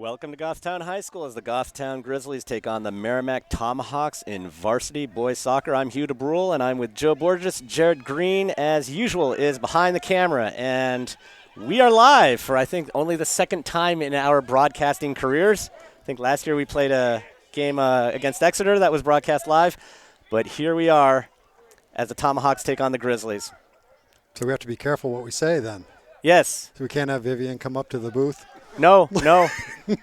Welcome to Goffstown High School as the Goffstown Grizzlies take on the Merrimack Tomahawks in varsity boys soccer. I'm Hugh DeBrule, and I'm with Joe Borges. Jared Green, as usual, is behind the camera, and we are live for, I think, only the second time in our broadcasting careers. I think last year we played a game against Exeter that was broadcast live, but here we are as the Tomahawks take on the Grizzlies. So we have to be careful what we say then. Yes. So we can't have Vivian come up to the booth? No.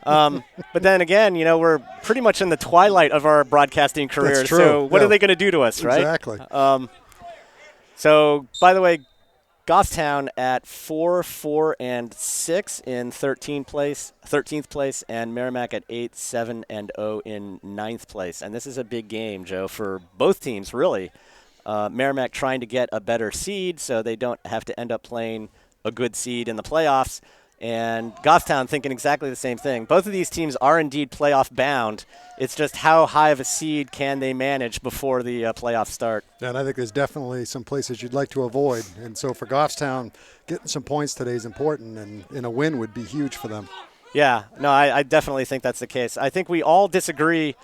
But then again, we're pretty much in the twilight of our broadcasting careers. That's true. So what are they going to do to us, right? Exactly. So, by the way, Goffstown at 4-4-6 in 13th place, and Merrimack at 8-7-0 in 9th place. And this is a big game, Joe, for both teams, really. Merrimack trying to get a better seed so they don't have to end up playing a good seed in the playoffs. And Goffstown thinking exactly the same thing. Both of these teams are indeed playoff bound. It's just how high of a seed can they manage before the playoffs start. And I think there's definitely some places you'd like to avoid. And so for Goffstown, getting some points today is important, and a win would be huge for them. Yeah, no, I definitely think that's the case. I think we all disagree.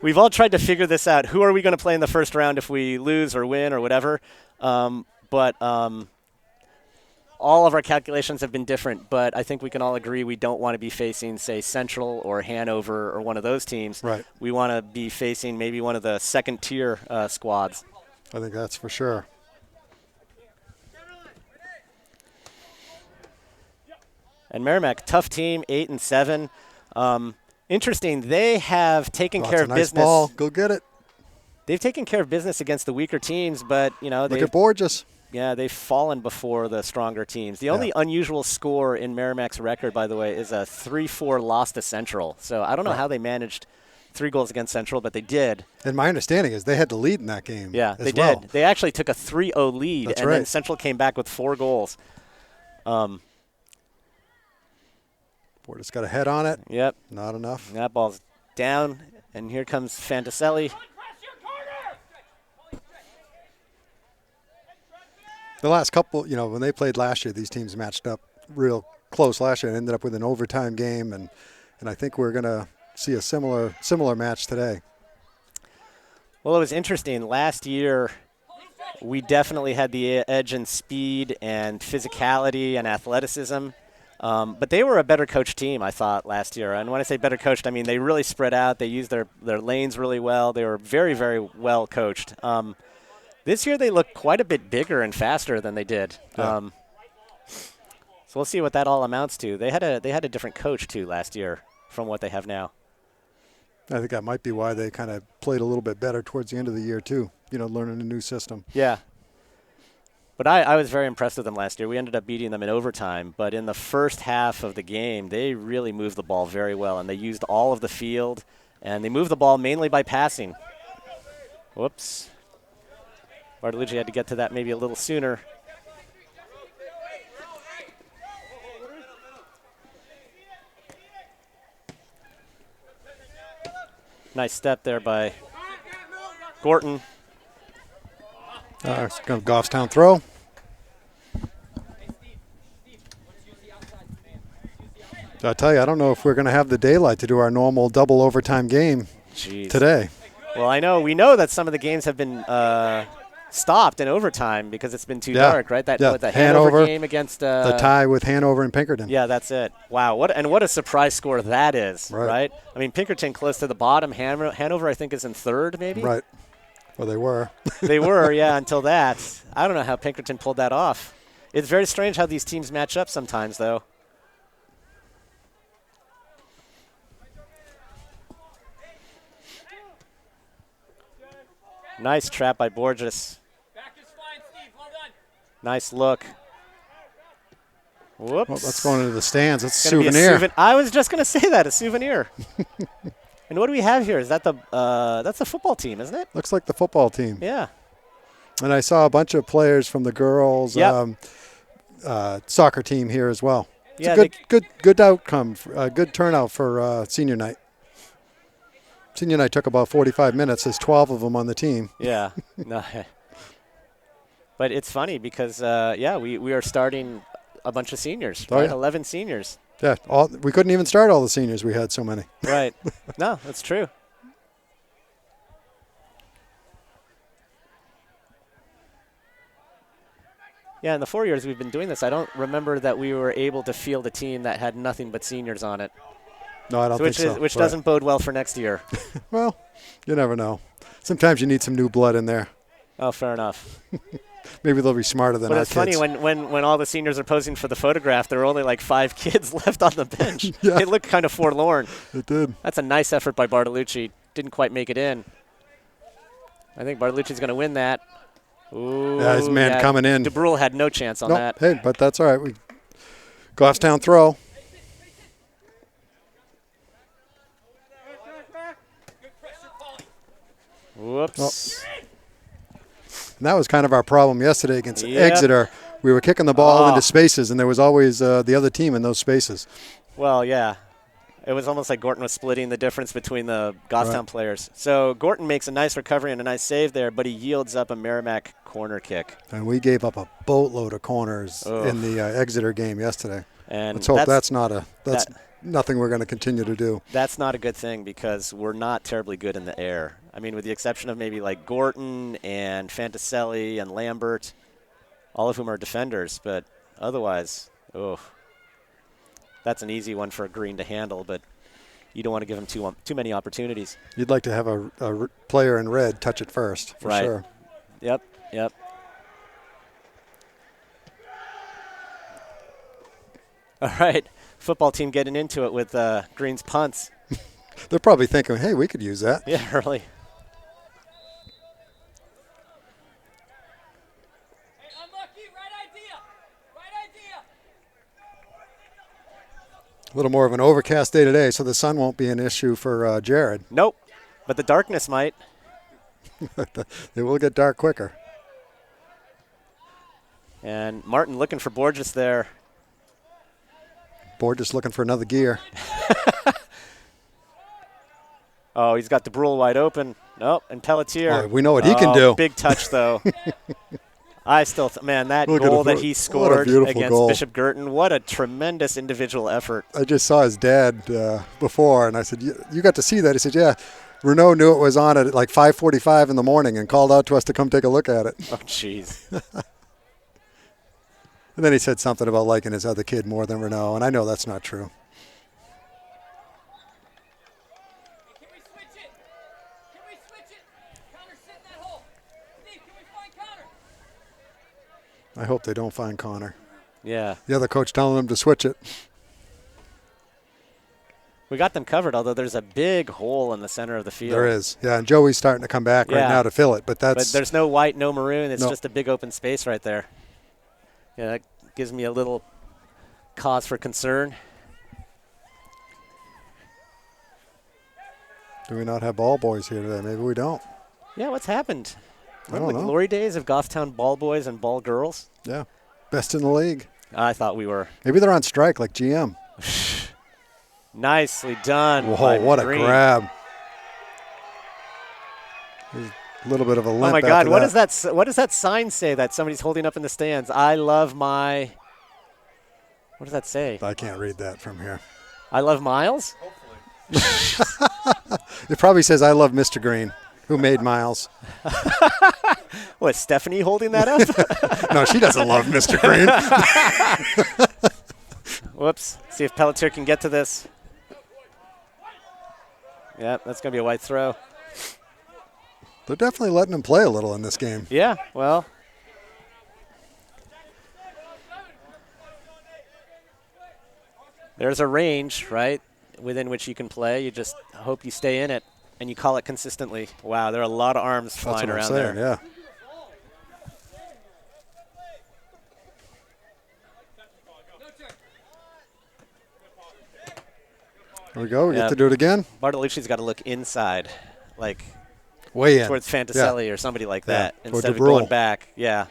We've all tried to figure this out. Who are we going to play in the first round if we lose or win or whatever? All of our calculations have been different, but I think we can all agree we don't want to be facing, say, Central or Hanover or one of those teams. Right. We want to be facing maybe one of the second-tier squads. I think that's for sure. And Merrimack, tough team, 8-7. Interesting, they have taken care of nice business. Ball. Go get it. They've taken care of business against the weaker teams, but Look at Borges. Yeah, they've fallen before the stronger teams. The only unusual score in Merrimack's record, by the way, is a 3-4 loss to Central. So I don't know how they managed 3 goals against Central, but they did. And my understanding is they had the lead in that game. Yeah, they well. did. They actually took a 3-0 lead, That's and right. then Central came back with 4 goals. Borges got a head on it. Yep. Not enough. That ball's down, and here comes Fantaselli. The last couple, when they played last year, these teams matched up real close last year and ended up with an overtime game, and I think we're going to see a similar match today. Well, it was interesting. Last year, we definitely had the edge in speed and physicality and athleticism, but they were a better coached team, I thought, last year. And when I say better coached, I mean they really spread out. They used their lanes really well. They were very, very well coached. This year they look quite a bit bigger and faster than they did. Yeah. So we'll see what that all amounts to. They had a different coach, too, last year from what they have now. I think that might be why they kind of played a little bit better towards the end of the year, too, learning a new system. Yeah. But I was very impressed with them last year. We ended up beating them in overtime. But in the first half of the game, they really moved the ball very well, and they used all of the field, and they moved the ball mainly by passing. Whoops. Bartolucci had to get to that maybe a little sooner. Nice step there by Gorton. It's going to Goffstown throw. So I tell you, I don't know if we're going to have the daylight to do our normal double overtime game today. Well, we know that some of the games have been stopped in overtime because it's been too dark, right? The Hanover game against the tie with Hanover and Pinkerton. Yeah, that's it. Wow, what a surprise score that is, right? I mean, Pinkerton close to the bottom. Hanover, I think, is in third, maybe. Right. Well, they were. They were, yeah, until that. I don't know how Pinkerton pulled that off. It's very strange how these teams match up sometimes, though. Nice trap by Borges. Nice look. Whoops. Well, that's going into the stands. It's a souvenir. I was just going to say that, a souvenir. And what do we have here? Is that that's the football team, isn't it? Looks like the football team. Yeah. And I saw a bunch of players from the girls soccer team here as well. It's a good outcome, good turnout for senior night. Senior night took about 45 minutes. There's 12 of them on the team. Yeah. No. But it's funny because, we are starting a bunch of seniors, right? 11 seniors. Yeah, we couldn't even start all the seniors. We had so many. Right. No, that's true. Yeah, in the 4 years we've been doing this, I don't remember that we were able to field a team that had nothing but seniors on it. No, I don't think so. Which doesn't bode well for next year. Well, you never know. Sometimes you need some new blood in there. Oh, fair enough. Maybe they'll be smarter than our kids. But it's funny, when all the seniors are posing for the photograph, there are only like 5 kids left on the bench. Yeah. It looked kind of forlorn. It did. That's a nice effort by Bartolucci. Didn't quite make it in. I think Bartolucci's going to win that. Ooh, yeah, his man coming in. DeBrule had no chance on that. Hey, but that's all right. Goffstown throw. Whoops. Oh. And that was kind of our problem yesterday against Exeter. We were kicking the ball into spaces, and there was always the other team in those spaces. Well, yeah. It was almost like Gorton was splitting the difference between the Goffstown players. So Gorton makes a nice recovery and a nice save there, but he yields up a Merrimack corner kick. And we gave up a boatload of corners in the Exeter game yesterday. And let's hope that's nothing we're going to continue to do. That's not a good thing because we're not terribly good in the air. I mean, with the exception of maybe like Gorton and Fantaselli and Lambert, all of whom are defenders, but otherwise, that's an easy one for Green to handle, but you don't want to give him too many opportunities. You'd like to have a player in red touch it first, for sure. Yep. All right, football team getting into it with Green's punts. They're probably thinking, hey, we could use that. Yeah, really. Hey, unlucky, right idea. A little more of an overcast day today, so the sun won't be an issue for Jared. Nope, but the darkness might. It will get dark quicker. And Martin looking for Borges there. Borges looking for another gear. Oh, he's got DeBrule wide open. Nope, and Pelletier. Oh, we know what he can do. Big touch, though. I still, that goal that he scored against Bishop Girton, what a tremendous individual effort. I just saw his dad before, and I said, you got to see that? He said, yeah. Renault knew it was on at like 5:45 in the morning and called out to us to come take a look at it. Oh, jeez. And then he said something about liking his other kid more than Renault, and I know that's not true. Hey, can we switch it? Connor's sitting in that hole. Steve, can we find Connor? I hope they don't find Connor. Yeah. The other coach telling them to switch it. We got them covered, although there's a big hole in the center of the field. There is. Yeah, and Joey's starting to come back right now to fill it. But there's no white, no maroon. It's just a big open space right there. Yeah, that gives me a little cause for concern. Do we not have ball boys here today? Maybe we don't. Yeah, what's happened? I don't know. The glory days of Goffstown ball boys and ball girls? Yeah, best in the league. I thought we were. Maybe they're on strike like GM. Nicely done. Whoa, what a grab. A little bit of a limp. Oh, my God. What does that sign say that somebody's holding up in the stands? I love my – what does that say? I can't read that from here. I love Miles? Hopefully. It probably says I love Mr. Green, who made Miles. What, Stephanie holding that up? No, she doesn't love Mr. Green. Whoops. See if Pelletier can get to this. Yep, that's going to be a white throw. They're definitely letting him play a little in this game. Yeah, well. There's a range, right, within which you can play. You just hope you stay in it, and you call it consistently. Wow, there are a lot of arms flying around there. Yeah. There we go. We get to do it again. Bartolucci's got to look inside, like way in towards Fantaselli or somebody like that, instead of DeBrule. going back. Yeah.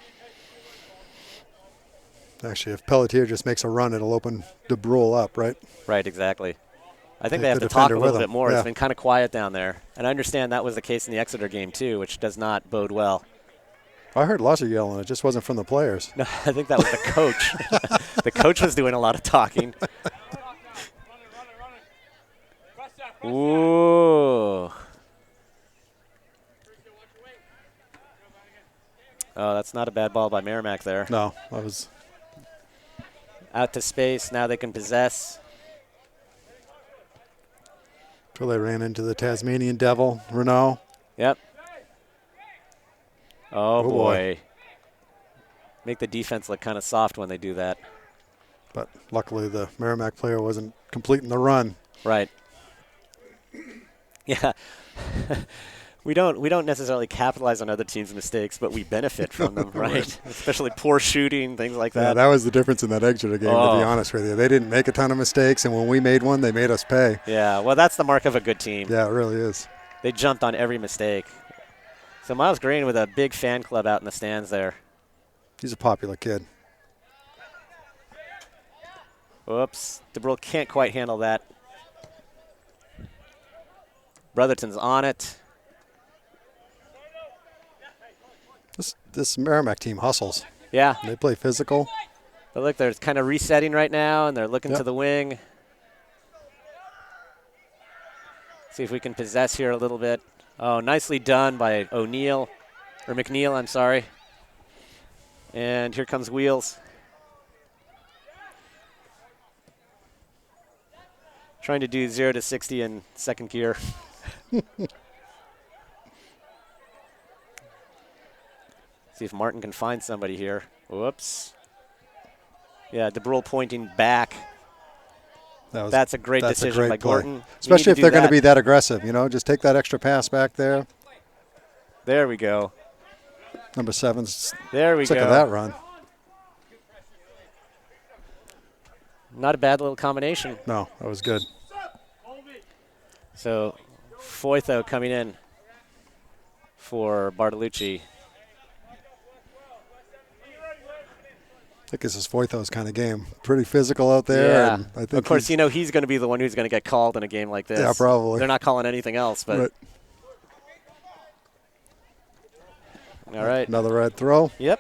Actually, if Pelletier just makes a run, it'll open DeBrule up, right? Right, exactly. I think they have to talk a little bit more. Yeah. It's been kind of quiet down there. And I understand that was the case in the Exeter game, too, which does not bode well. I heard lots of yelling. It just wasn't from the players. No, I think that was the coach. The coach was doing a lot of talking. Ooh. Oh, that's not a bad ball by Merrimack there. No, that was. Out to space. Now they can possess. Until they ran into the Tasmanian Devil, Renault. Yep. Oh, Oh, boy. boy. Make the defense look kind of soft when they do that. But luckily the Merrimack player wasn't completing the run. Right. Yeah. We don't necessarily capitalize on other teams' mistakes, but we benefit from them, right? Especially poor shooting, things like Yeah, that. that was the difference in that Exeter game, to Oh. be honest with you. They didn't make a ton of mistakes, and when we made one, they made us pay. Yeah, well, that's the mark of a good team. Yeah, it really is. They jumped on every mistake. So Miles Green with a big fan club out in the stands there. He's a popular kid. Whoops. DeBrule can't quite handle that. Brotherton's on it. This Merrimack team hustles. Yeah. They play physical. But look, they're kind of resetting right now, and they're looking Yep. to the wing. See if we can possess here a little bit. Oh, nicely done by O'Neill, or McNeil, I'm sorry. And here comes Wheels. Trying to do 0 to 60 in second gear. See if Martin can find somebody here. Whoops. Yeah, DeBrule pointing back. That's a great decision by play. Gorton. You Especially need if to they're do going to that. be that aggressive, you know, just take that extra pass back there. There we go. Number 7's There we sick go. of that run. Not a bad little combination. No, that was good. So Foytho coming in for Bartolucci. I think this is Foytho's kind of game. Pretty physical out there. Yeah. And I think Of course, you know he's going to be the one who's going to get called in a game like this. Yeah, probably. They're not calling anything else, but Right. all right. Another red throw. Yep.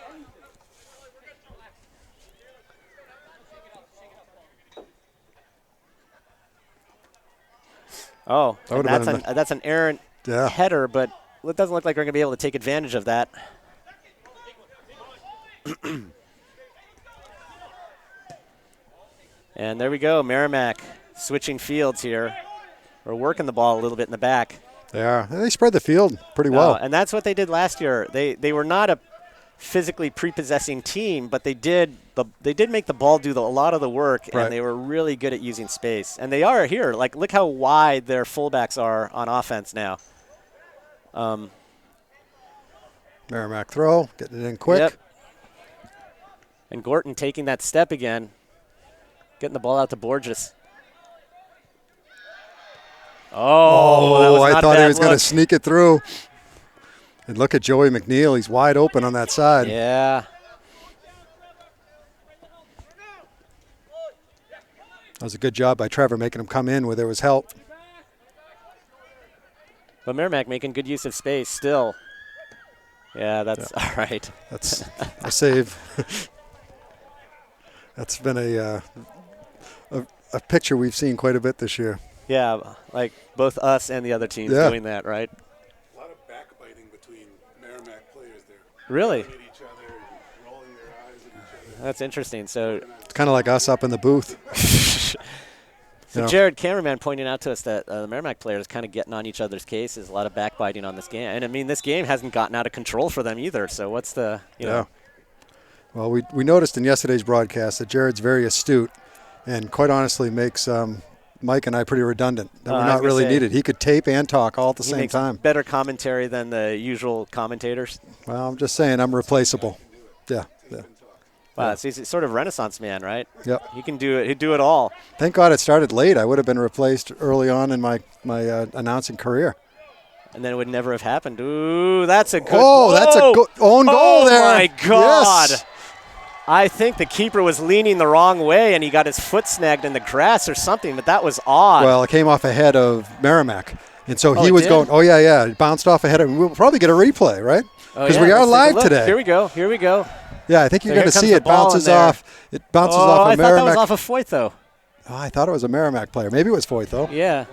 Oh, That would've that's been that's an errant Yeah. header, but it doesn't look like we're going to be able to take advantage of that. And there we go, Merrimack switching fields here. We're working the ball a little bit in the back. They are. They spread the field pretty well. And that's what they did last year. They were not a physically prepossessing team, but they did make the ball do a lot of the work, Right. and they were really good at using space. And they are here. Like, look how wide their fullbacks are on offense now. Merrimack throw, getting it in quick. Yep. And Gorton taking that step again, getting the ball out to Borges. Oh, that was I not a thought he bad was going to look. sneak it through. And look at Joey McNeil. He's wide open on that side. Yeah. That was a good job by Trevor making him come in where there was help. But Merrimack making good use of space still. Yeah, that's all right. That's a save. That's been a picture we've seen quite a bit this year. Yeah, like both us and the other teams Yeah. doing that, right? A lot of backbiting between Merrimack players there. Really? At each other and rolling their eyes at each other. That's interesting. So, It's kind of like us up in the booth. so Yeah. Jared Cameraman pointing out to us that the Merrimack players kind of getting on each other's cases, a lot of backbiting on this game. And, I mean, this game hasn't gotten out of control for them either. So what's the, you know. Well, we noticed in yesterday's broadcast that Jared's very astute and quite honestly makes Mike and I pretty redundant. That I we're was not gonna really say, needed. He could tape and talk all at the He same makes time. better commentary than the usual commentators. Well, I'm just saying I'm replaceable. Yeah. Wow, so he's a sort of Renaissance man, right? Yep. He can do it. He'd do it all. Thank God it started late. I would have been replaced early on in my announcing career. And then it would never have happened. Ooh, that's a good That's a own goal there. Oh, my God. Yes. I think the keeper was leaning the wrong way, and he got his foot snagged in the grass or something, but that was odd. Well, it came off ahead of Merrimack. And so Oh, he it was did? going, yeah. It bounced off ahead of. We'll probably get a replay, right? Oh, Because yeah, we are let's take a live look. today. Here we go. Yeah, I think you're So going to here see comes it the ball in bounces there. off. It bounces Oh, off I of thought that Merrimack. was off of Foyt, though. Oh, I thought it was a Merrimack player. Maybe it was Foyt, though. Yeah.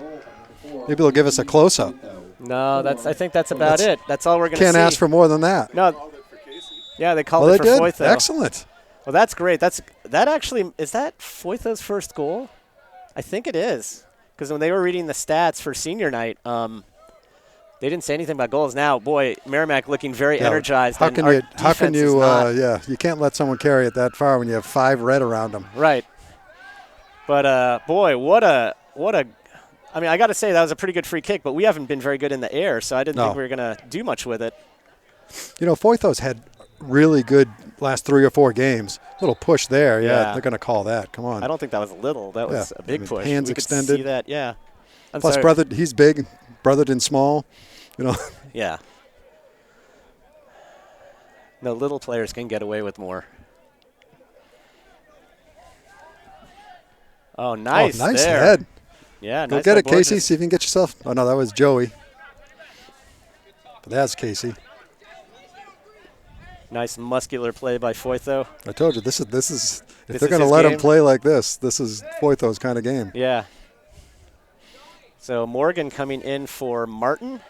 Maybe they'll give us a close-up. No, I think that's about it. That's all we're going to see. Can't ask for more than that. No, Called it for Casey. yeah, they called Well, it they for did. Foytho. Excellent. Well, that's great. That actually is that Foytho's first goal? I think it is, because when they were reading the stats for senior night, they didn't say anything about goals. Now, boy, Merrimack looking very energized. How and can our you? How can defense is you? not. You can't let someone carry it that far when you have 5 red around them. Right. But boy, what a. I mean, I got to say that was a pretty good free kick, but we haven't been very good in the air, so I didn't think we were going to do much with it. You know, Foytho's had really good last 3 or 4 games. Little push there. Yeah, they're going to call that. Come on. I don't think that was little. That was a big push. Hands we extended. Could see that. Yeah. Plus, he's big, brothered in small. You know. Yeah. No, little players can get away with more. Oh, nice. Nice there. head. Yeah, Go nice get by it, Casey. Borges. See if you can get yourself. Oh, no, that was Joey. But that's Casey. Nice muscular play by Foytho. I told you, this is if This they're is going to his let him game? play like this is Foytho's kind of game. Yeah. So Morgan coming in for Martin.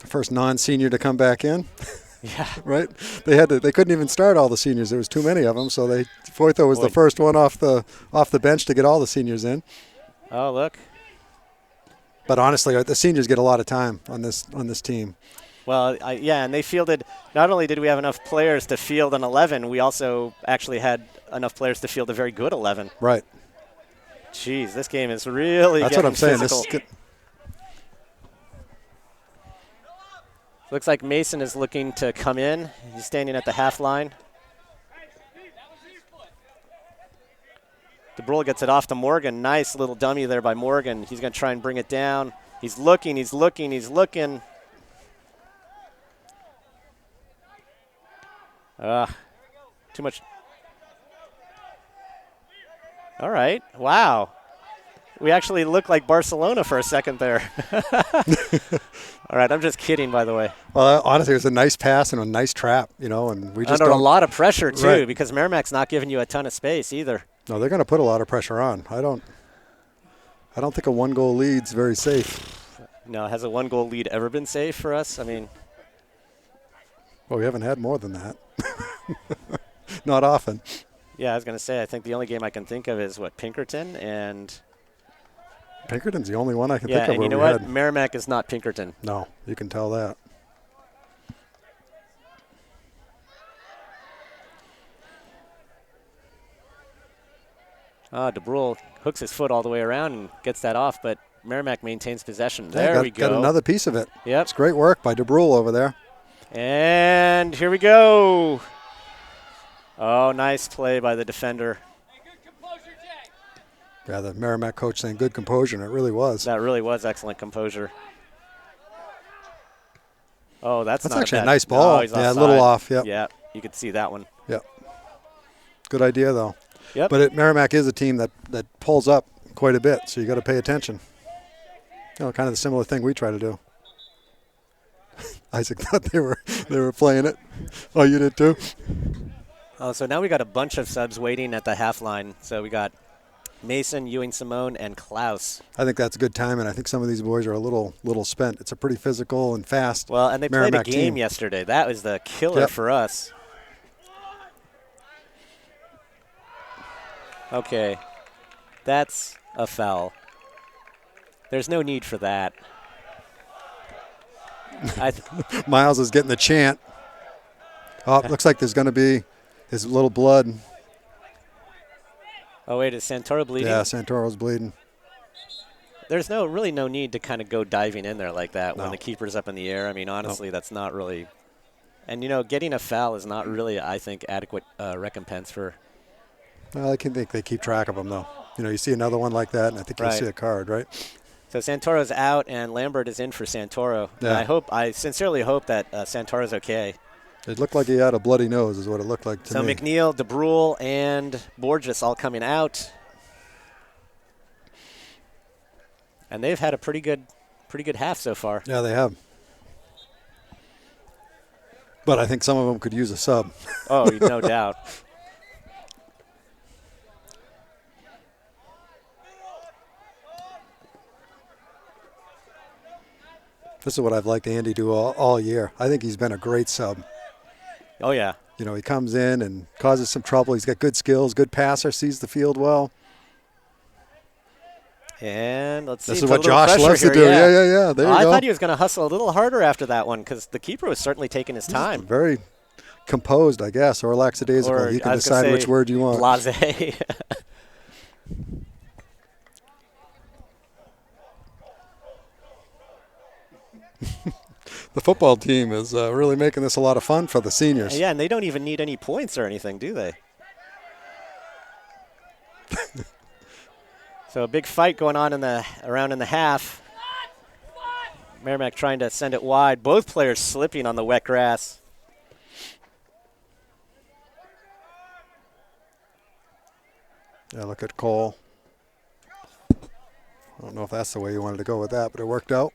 The first non-senior to come back in. Yeah. Right? They couldn't even start all the seniors. There was too many of them, so Foytho was the first one off the bench to get all the seniors in. Oh, look. But honestly, the seniors get a lot of time on this team. Well, yeah, and they fielded, not only did we have enough players to field an 11, we also actually had enough players to field a very good 11. Right. Jeez, this game is really That's what I'm saying. physical. Looks like Mason is looking to come in. He's standing at the half line. DeBrule gets it off to Morgan. Nice little dummy there by Morgan. He's going to try and bring it down. He's looking. Too much. All right. Wow. We actually look like Barcelona for a second there. All right, I'm just kidding, by the way. Well, honestly, it was a nice pass and a nice trap, and we just Under a don't. lot of pressure, too, Right. because Merrimack's not giving you a ton of space either. No, they're going to put a lot of pressure on. I don't think a 1-goal lead's very safe. No, has a 1-goal lead ever been safe for us? I mean, Well, we haven't had more than that. Not often. yeah, I was going to say, I think the only game I can think of is, Pinkerton, and Pinkerton's the only one I can yeah, think of and where you know we what? had. Merrimack is not Pinkerton. No, you can tell that. DeBrule hooks his foot all the way around and gets that off, but Merrimack maintains possession. Yeah, There we go. Got another piece of it. Yep. It's great work by DeBrule over there. And here we go. Oh, nice play by the defender. Hey, good composure, Jay. Yeah, the Merrimack coach saying good composure, and it really was. That really was excellent composure. Oh, that's not actually a bad. nice ball. No, he's Yeah, a offside. little off, yep. Yeah, you could see that one. Yep. Good idea, though. Yep. But Merrimack is a team that pulls up quite a bit, so you got to pay attention. Kind of the similar thing we try to do. Isaac thought they were playing it. Oh, you did too? Oh, so now we got a bunch of subs waiting at the half line. So we got Mason, Ewing, Simone, and Klaus. I think that's a good time, and I think some of these boys are a little spent. It's a pretty physical and fast. Well, and they Merrimack played a game team. yesterday. That was the killer Yep. for us. Okay, that's a foul. There's no need for that. Miles is getting the chant. Oh, looks like there's going to be his little blood. Oh, wait, is Santoro bleeding? Yeah, Santoro's bleeding. There's really no need to kind of go diving in there like that when No. the keeper's up in the air. I mean, honestly, that's not really. And, getting a foul is not really, I think, adequate recompense for. Well, I can think they keep track of them, though. You see another one like that, and I think you'll Right. see a card, right? So Santoro's out, and Lambert is in for Santoro. Yeah. And I sincerely hope that Santoro's okay. It looked like he had a bloody nose, is what it looked like to So me. McNeil, DeBrule, and Borges all coming out. And they've had a pretty good half so far. Yeah, they have. But I think some of them could use a sub. Oh, no doubt. This is what I've liked Andy do all year. I think he's been a great sub. Oh, yeah. You know, he comes in and causes some trouble. He's got good skills, good passer, sees the field well. And let's see. This is what Josh loves to do. Yeah. There you I go. thought he was going to hustle a little harder after that one because the keeper was certainly taking his time. Very composed, I guess, or lackadaisical. Or You can I was gonna decide say which word you want. Blasé. The football team is really making this a lot of fun for the seniors. Yeah, and they don't even need any points or anything, do they? So a big fight going on around in the half. Merrimack trying to send it wide. Both players slipping on the wet grass. Yeah, look at Cole. I don't know if that's the way you wanted to go with that, but it worked out.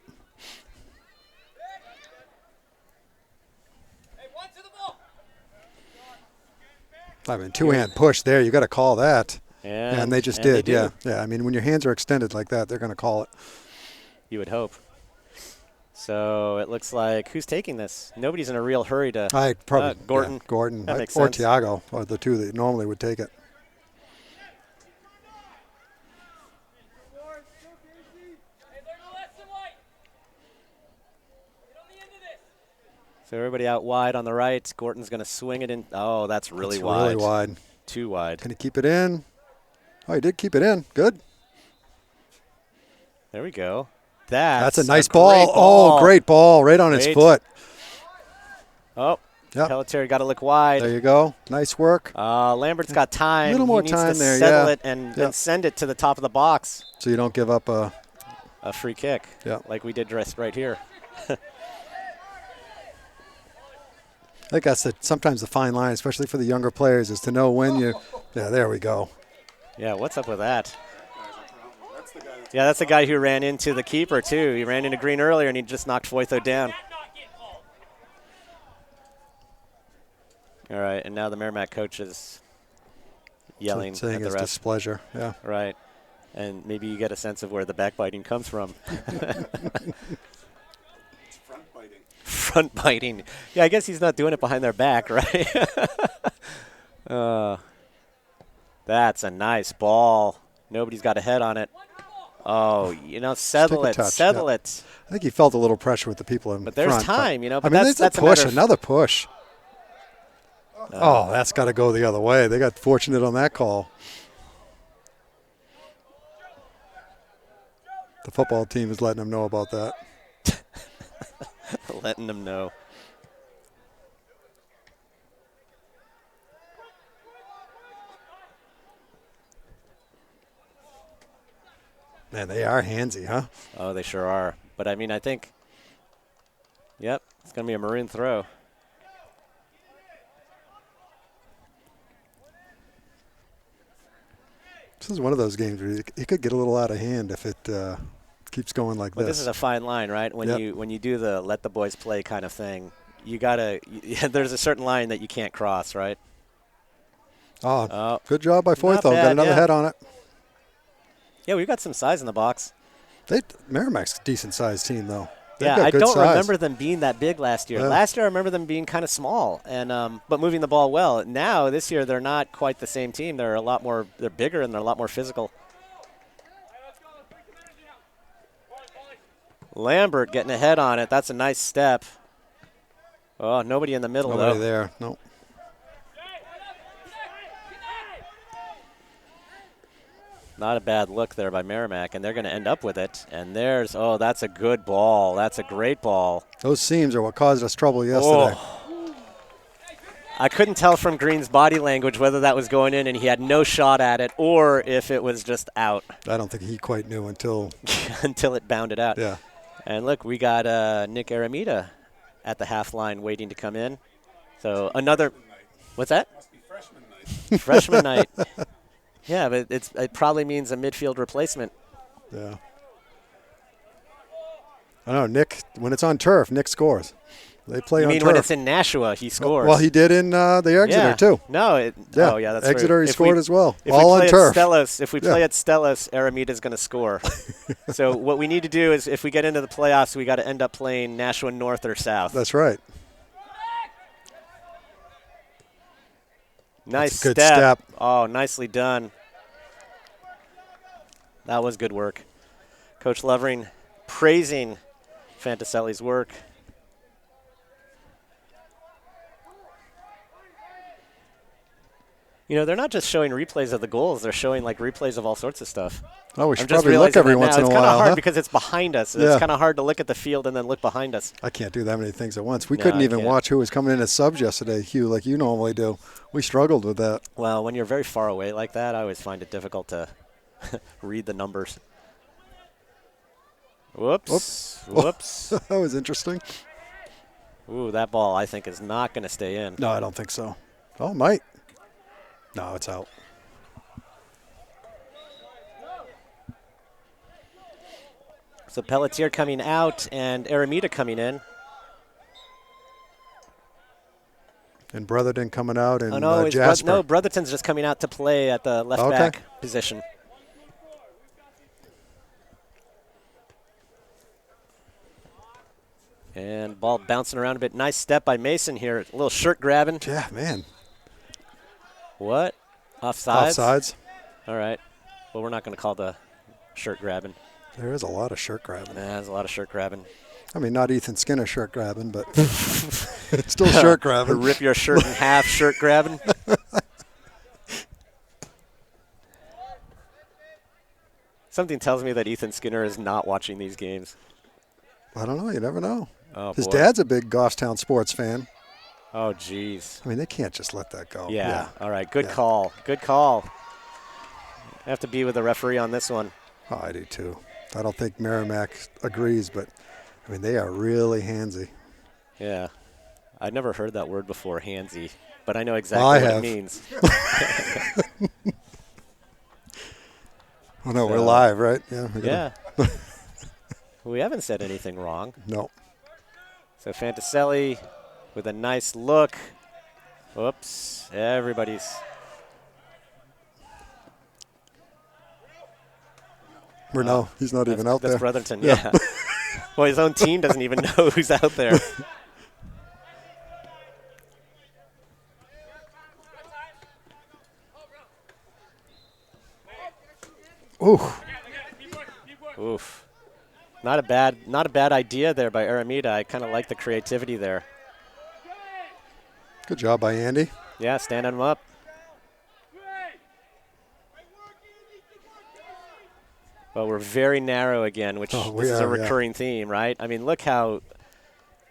I mean, two-hand push there. You got to call that. And they just did. Yeah. I mean, when your hands are extended like that, they're going to call it. You would hope. So it looks like who's taking this? Nobody's in a real hurry to. Probably Gordon. Yeah, Gordon That makes or sense. Tiago are the two that normally would take it. So everybody out wide on the right. Gordon's going to swing it in. Oh, that's really wide. Really wide. Too wide. Can he keep it in? Oh, he did keep it in. Good. There we go. That's a nice great ball. Oh, great ball. Right on his foot. Oh, yep. Pelletier got to look wide. There you go. Nice work. Lambert's got time. A little more he needs time to there, settle yeah. it and send it to the top of the box. So you don't give up a free kick, like we did just right here. I think that's sometimes the fine line, especially for the younger players, is to know when you. Yeah, there we go. Yeah, what's up with that? Yeah, that's the guy who ran into the keeper, too. He ran into Green earlier, and he just knocked Foytho down. All right, and now the Merrimack coach is yelling saying at the his ref. displeasure. Yeah. Right. And maybe you get a sense of where the backbiting comes from. Front biting. Yeah, I guess he's not doing it behind their back, right? That's a nice ball. Nobody's got a head on it. Oh, settle it. Settle it. I think he felt a little pressure with the people in front. But there's time, But I mean, that's a push, another push. That's got to go the other way. They got fortunate on that call. The football team is letting them know about that. Letting them know. Man, they are handsy, huh? Oh, they sure are. But, I mean, I think, yep, it's going to be a maroon throw. This is one of those games where it could get a little out of hand if it keeps going like But this. this is a fine line, right? When you do the let the boys play kind of thing, you gotta. There's a certain line that you can't cross, right? Oh, good job by Foytho. Got another head on it. Yeah, we've got some size in the box. Merrimack's a decent-sized team, though. Yeah, I don't remember them being that big last year. Yeah. Last year, I remember them being kind of small, and but moving the ball well. Now, this year, they're not quite the same team. They're a lot more. They're bigger and they're a lot more physical. Lambert getting a head on it. That's a nice step. Oh, nobody in the middle, Nobody though. there. Nope. Not a bad look there by Merrimack, and they're going to end up with it. And that's a good ball. That's a great ball. Those seams are what caused us trouble yesterday. Oh. I couldn't tell from Green's body language whether that was going in and he had no shot at it or if it was just out. I don't think he quite knew until until it bounded out. Yeah. And look, we got Nick Aramita at the half line waiting to come in. So another – what's that? Must be freshman night. Freshman night. Yeah, but it probably means a midfield replacement. Yeah. I know, Nick, when it's on turf, Nick scores. They play You on mean turf. when it's in Nashua, he scores? Well, he did in the Exeter, yeah. too. No. Yeah. Oh, yeah, that's Exeter, right. he scored as well, If all we on play turf. At Stellos, if we Yeah. play at Stellos, Aramita's going to score. So what we need to do is if we get into the playoffs, we got to end up playing Nashua North or South. That's right. Nice That's a good step. Oh, nicely done. That was good work. Coach Lovering praising Fantaselli's work. You know, they're not just showing replays of the goals. They're showing, like, replays of all sorts of stuff. Oh, we I'm should just probably look realizing every that once now. in a It's kind of while, hard huh? because it's behind us. Yeah. It's kind of hard to look at the field and then look behind us. I can't do that many things at once. We No, couldn't I even can't. watch who was coming in as subs yesterday, Hugh, like you normally do. We struggled with that. Well, when you're very far away like that, I always find it difficult to read the numbers. Whoops. Whoops. That was interesting. Ooh, that ball, I think, is not going to stay in. No, I don't think so. Oh, it might. No, it's out. So Pelletier coming out and Aramita coming in. And Brotherton coming out and Oh, no, Jasper. no, Brotherton's just coming out to play at the left Okay. back position. And ball bouncing around a bit. Nice step by Mason here. A little shirt grabbing. Yeah, man. What? Offsides? Offsides. All right. Well, we're not going to call the shirt grabbing. There is a lot of shirt grabbing. There's a lot of shirt grabbing. I mean, not Ethan Skinner shirt grabbing, but it's still shirt grabbing. Rip your shirt in half, shirt grabbing. Something tells me that Ethan Skinner is not watching these games. I don't know. You never know. Oh, His boy. dad's a big Goffstown sports fan. Oh, jeez. I mean, they can't just let that go. Yeah. All right. Good Yeah. call. Good call. I have to be with the referee on this one. Oh, I do too. I don't think Merrimack agrees, but I mean, they are really handsy. Yeah. I'd never heard that word before, handsy, but I know exactly I what have. it means. Oh, no, we're So- live, right? Yeah. Yeah. We haven't said anything wrong. No. So Fantaselli with a nice look. Whoops. Everybody's. No, he's not even out That's there. Brotherton, Yeah. yeah. Well, his own team doesn't even know who's out there. Ooh. Oof. Not a bad idea there by Aramita. I kind of like the creativity there. Good job by Andy. Yeah, standing him up. Well, we're very narrow again, which We this is a are, yeah. recurring theme, right? I mean, look how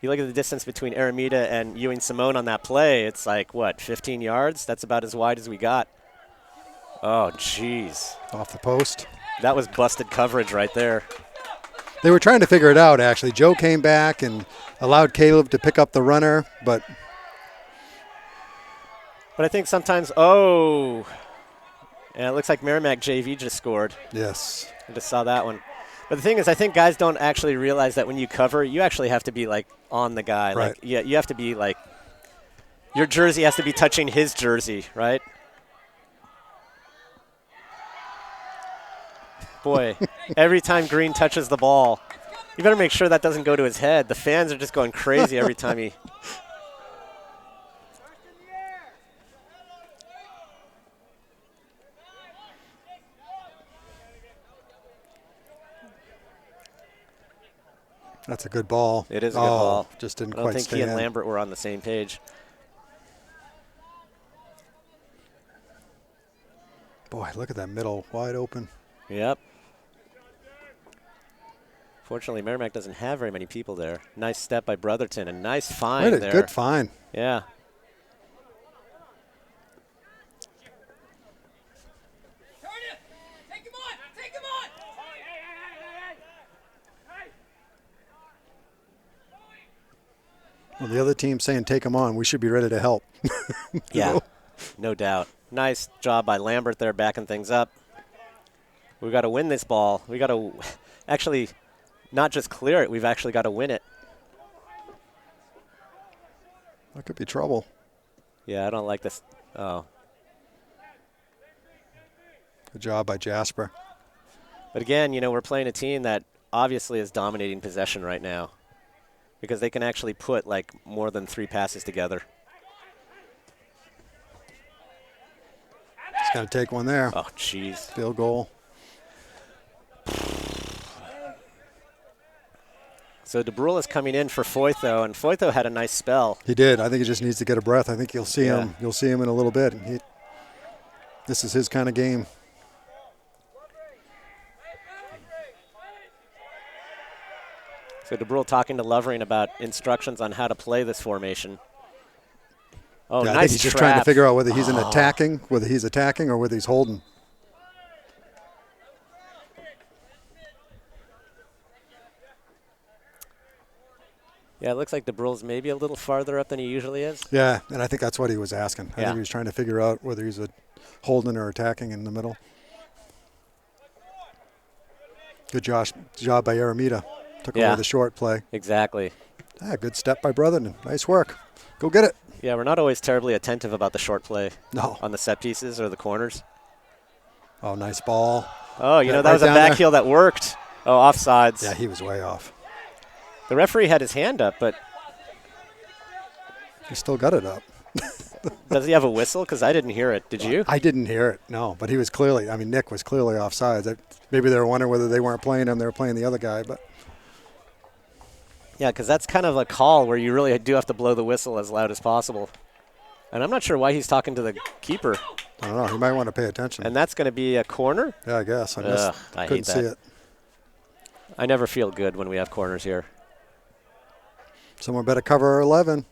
you look at the distance between Aramita and Ewing Simone on that play. It's like, what, 15 yards? That's about as wide as we got. Oh, jeez. Off the post. That was busted coverage right there. They were trying to figure it out, actually. Joe came back and allowed Caleb to pick up the runner, but But I think sometimes, and it looks like Merrimack JV just scored. yes. I just saw that one. But the thing is, I think guys don't actually realize that when you cover, you actually have to be, like, on the guy. Right. Like, yeah, you have to be, like, your jersey has to be touching his jersey, right? Boy, every time Green touches the ball, you better make sure that doesn't go to his head. The fans are just going crazy every time he... That's a good ball. It is a good ball. Just didn't I don't quite think stay he and in. Lambert were on the same page. Boy, look at that middle, wide open. Yep. Fortunately, Merrimack doesn't have very many people there. Nice step by Brotherton. A nice find there. Good find. Yeah. Take him on! Take him on! Well, the other team's saying take them on. We should be ready to help. Yeah, no doubt. Nice job by Lambert there backing things up. We've got to win this ball. We got to actually not just clear it, we've actually got to win it. That could be trouble. Yeah, I don't like this. Oh. Good job by Jasper. But again, we're playing a team that obviously is dominating possession right now because they can actually put like more than 3 passes together. He's going to take one there. Oh, jeez. Field goal. So DeBrule is coming in for Foytho, and Foytho had a nice spell. He did. I think he just needs to get a breath. I think you'll see Yeah. him. You'll see him in a little bit. This is his kind of game. So DeBrule talking to Lovering about instructions on how to play this formation. Oh, Yeah, nice I think he's just trying to trap. figure out whether he's attacking or whether he's holding. Yeah, it looks like DeBrule's maybe a little farther up than he usually is. Yeah, and I think that's what he was asking. I Yeah. think he was trying to figure out whether he's holding or attacking in the middle. Good job by Aramita. Took away the short play. Exactly. Good step by Brotherton. Nice work. Go get it. Yeah, we're not always terribly attentive about the short play No. on the set pieces or the corners. Oh, nice ball. Oh, Yeah, that right was a down back there. heel that worked. Oh, offsides. Yeah, he was way off. The referee had his hand up, but He still got it up. does he have a whistle? Because I didn't hear it. Did you? I didn't hear it, no. But he was Nick was clearly offsides. Maybe they were wondering whether they weren't playing him. They were playing the other guy. But Yeah, because that's kind of a call where you really do have to blow the whistle as loud as possible. And I'm not sure why he's talking to the keeper. I don't know. He might want to pay attention. And that's going to be a corner? Yeah, I guess. I Ugh, I couldn't hate see that. it. I never feel good when we have corners here. Someone better cover 11.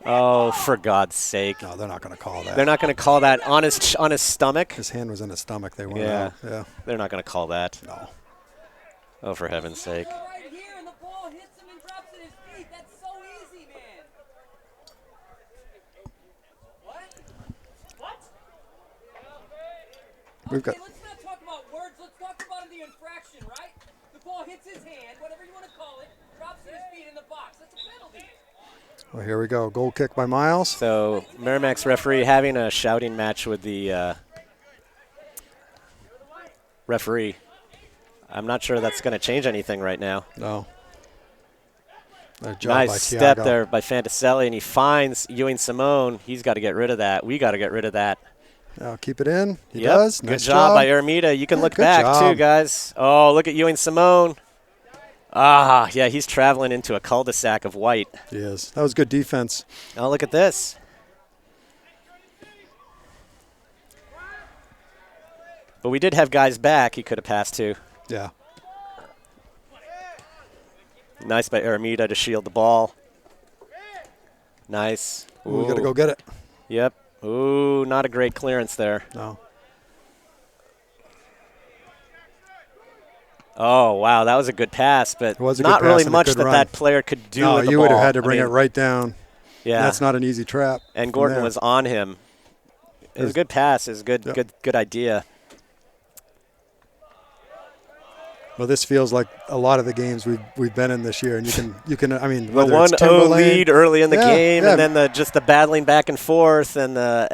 Oh, for God's sake. No, they're not going to call that. They're not going to call that on his stomach? His hand was in his stomach. They weren't Yeah. out. Yeah. They're not going to call that. No. Oh, for heaven's sake. Right here, and the ball hits him and drops at his feet. That's so easy, man. What? We've got. Let's not talk about words. Let's talk about the infraction, right? The ball hits his hand, whatever you want to call it, drops at his feet in the box. That's a penalty. Well, here we go. Goal kick by Miles. So Merrimack's referee having a shouting match with the referee. I'm not sure that's going to change anything right now. No. Job by Nice step Thiago. there by Fantaselli, and he finds Ewing Simone. He's got to get rid of that. We got to get rid of that. Now keep it in. He Yep. does. Good Nice job by Aramita. You can look good back, job. too, guys. Oh, look at Ewing Simone. Ah, yeah, he's traveling into a cul-de-sac of white. He is. That was good defense. Oh, look at this. But we did have guys back he could have passed to. Yeah. Nice by Aramita to shield the ball. Nice. Ooh, we got to go get it. Yep. Ooh, not a great clearance there. No. Oh, wow, that was a good pass, but It was a good not pass really and a much good that run. that player could do No, with the you ball. would have had to I bring mean, it right down. Yeah. That's not an easy trap. And from Gordon there. was on him. It was a good pass. It was a good, Yep. good idea. Well, this feels like a lot of the games we've been in this year, and you can. I mean, The whether it's 1-0 Timberlane- lead early in the Yeah, game, yeah. and then just the battling back and forth, and the